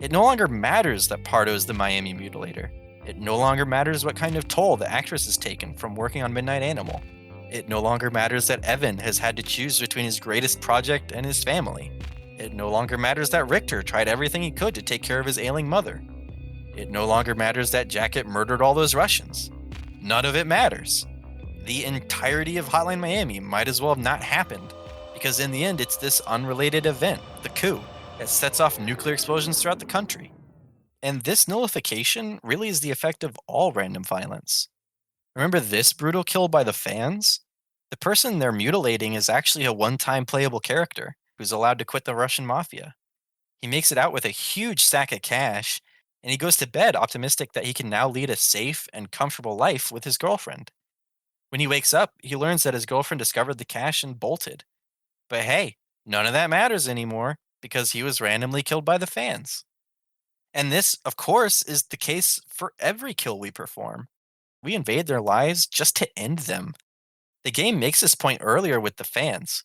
It no longer matters that Pardo is the Miami mutilator. It no longer matters what kind of toll the actress has taken from working on Midnight Animal. It no longer matters that Evan has had to choose between his greatest project and his family. It no longer matters that Richter tried everything he could to take care of his ailing mother. It no longer matters that Jacket murdered all those Russians. None of it matters. The entirety of Hotline Miami might as well have not happened, because in the end it's this unrelated event, the coup, that sets off nuclear explosions throughout the country. And this nullification really is the effect of all random violence. Remember this brutal kill by the fans? The person they're mutilating is actually a one-time playable character who's allowed to quit the Russian mafia. He makes it out with a huge stack of cash, and he goes to bed optimistic that he can now lead a safe and comfortable life with his girlfriend. When he wakes up, he learns that his girlfriend discovered the cash and bolted. But hey, none of that matters anymore because he was randomly killed by the fans. And this, of course, is the case for every kill we perform. We invade their lives just to end them. The game makes this point earlier with the fans.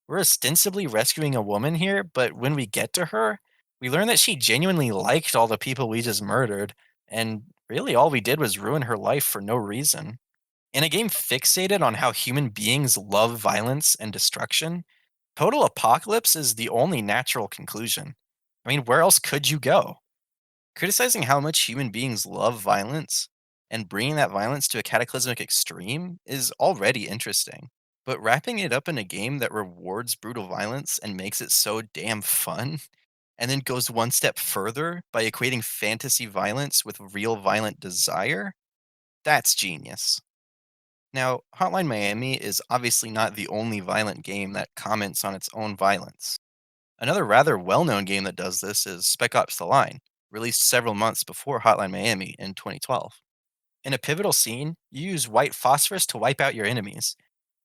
We're ostensibly rescuing a woman here, but when we get to her, we learn that she genuinely liked all the people we just murdered, and really all we did was ruin her life for no reason. In a game fixated on how human beings love violence and destruction, total apocalypse is the only natural conclusion. I mean, where else could you go? Criticizing how much human beings love violence and bringing that violence to a cataclysmic extreme is already interesting. But wrapping it up in a game that rewards brutal violence and makes it so damn fun, and then goes one step further by equating fantasy violence with real violent desire, that's genius. Now, Hotline Miami is obviously not the only violent game that comments on its own violence. Another rather well known game that does this is Spec Ops The Line, released several months before Hotline Miami in 2012. In a pivotal scene, you use white phosphorus to wipe out your enemies,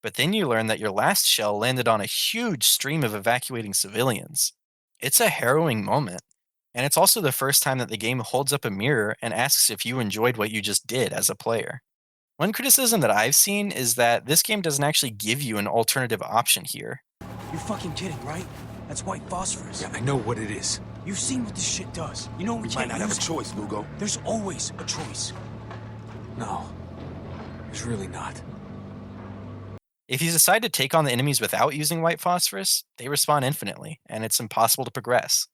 but then you learn that your last shell landed on a huge stream of evacuating civilians. It's a harrowing moment, and it's also the first time that the game holds up a mirror and asks if you enjoyed what you just did as a player. One criticism that I've seen is that this game doesn't actually give you an alternative option here. You're fucking kidding, right? That's white phosphorus. Yeah, I know what it is. You've seen what this shit does. You know we might not have a choice, Lugo. There's always a choice. No, there's really not. If you decide to take on the enemies without using white phosphorus, they respawn infinitely, and it's impossible to progress.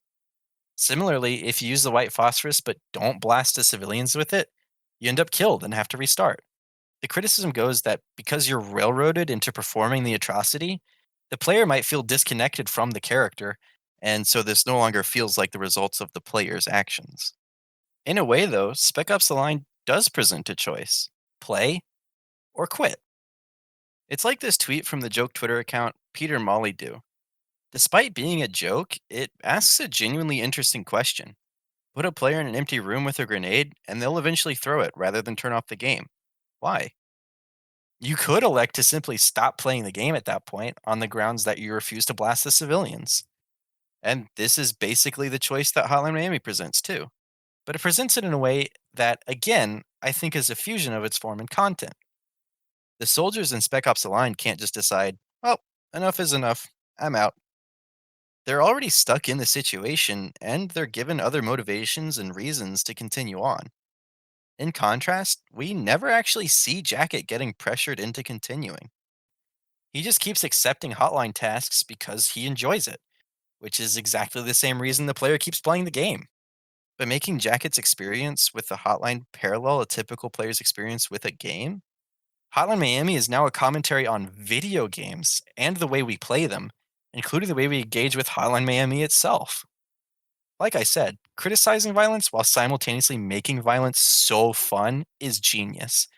Similarly, if you use the white phosphorus but don't blast the civilians with it, you end up killed and have to restart. The criticism goes that because you're railroaded into performing the atrocity, the player might feel disconnected from the character, and so this no longer feels like the results of the player's actions. In a way, though, Spec Ops The Line does present a choice: play or quit. It's like this tweet from the joke Twitter account Peter Molly Do. Despite being a joke, it asks a genuinely interesting question. Put a player in an empty room with a grenade, and they'll eventually throw it rather than turn off the game. Why? You could elect to simply stop playing the game at that point on the grounds that you refuse to blast the civilians. And this is basically the choice that Hotline Miami presents too. But it presents it in a way that, again, I think is a fusion of its form and content. The soldiers in Spec Ops The Line can't just decide, well, enough is enough, I'm out. They're already stuck in the situation, and they're given other motivations and reasons to continue on. In contrast, we never actually see Jacket getting pressured into continuing. He just keeps accepting hotline tasks because he enjoys it, which is exactly the same reason the player keeps playing the game. But making Jacket's experience with the hotline parallel a typical player's experience with a game, Hotline Miami is now a commentary on video games and the way we play them, including the way we engage with Hotline Miami itself. Like I said, criticizing violence while simultaneously making violence so fun is genius.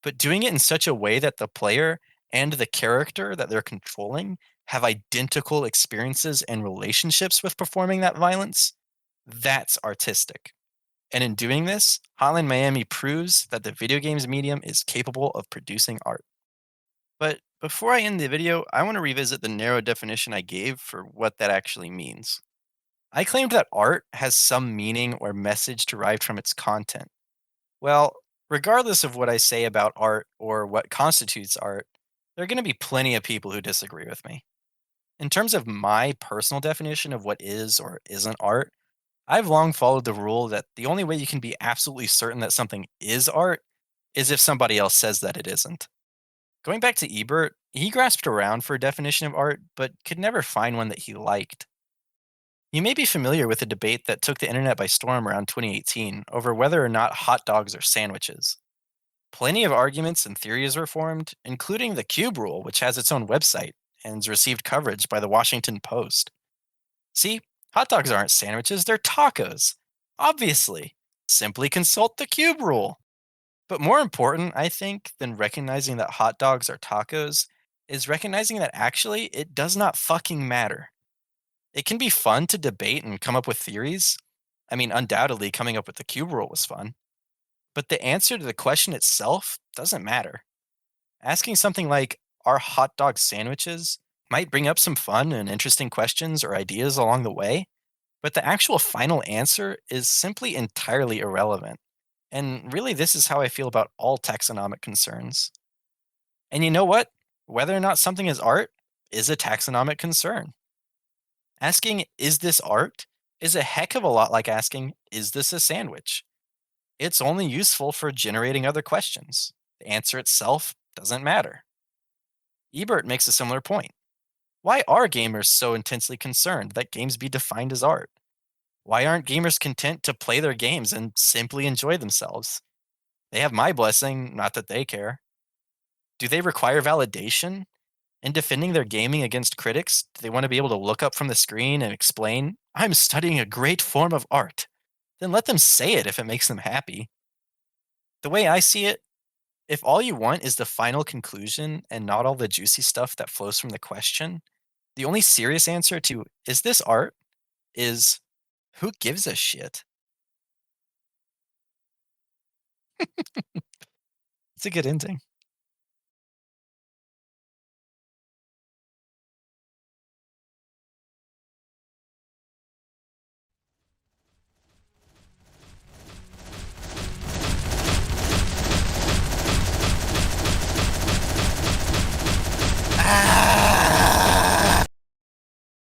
But doing it in such a way that the player and the character that they're controlling have identical experiences and relationships with performing that violence, that's artistic. And in doing this, Hotline Miami proves that the video games medium is capable of producing art. But before I end the video, I want to revisit the narrow definition I gave for what that actually means. I claimed that art has some meaning or message derived from its content. Well, regardless of what I say about art or what constitutes art, there are going to be plenty of people who disagree with me. In terms of my personal definition of what is or isn't art, I've long followed the rule that the only way you can be absolutely certain that something is art is if somebody else says that it isn't. Going back to Ebert, he grasped around for a definition of art, but could never find one that he liked. You may be familiar with a debate that took the internet by storm around 2018 over whether or not hot dogs are sandwiches. Plenty of arguments and theories were formed, including the cube rule, which has its own website and has received coverage by the Washington Post. See, hot dogs aren't sandwiches, they're tacos. Obviously. Simply consult the cube rule. But more important, I think, than recognizing that hot dogs are tacos is recognizing that actually it does not fucking matter. It can be fun to debate and come up with theories. I mean, undoubtedly, coming up with the cube rule was fun. But the answer to the question itself doesn't matter. Asking something like, are hot dogs sandwiches, might bring up some fun and interesting questions or ideas along the way, but the actual final answer is simply entirely irrelevant. And really, this is how I feel about all taxonomic concerns. And you know what? Whether or not something is art is a taxonomic concern. Asking, is this art, is a heck of a lot like asking, is this a sandwich? It's only useful for generating other questions. The answer itself doesn't matter. Ebert makes a similar point. Why are gamers so intensely concerned that games be defined as art? Why aren't gamers content to play their games and simply enjoy themselves? They have my blessing, not that they care. Do they require validation? In defending their gaming against critics, do they want to be able to look up from the screen and explain, I'm studying a great form of art? Then let them say it if it makes them happy. The way I see it, if all you want is the final conclusion and not all the juicy stuff that flows from the question, the only serious answer to, is this art, is, who gives a shit? It's a good ending.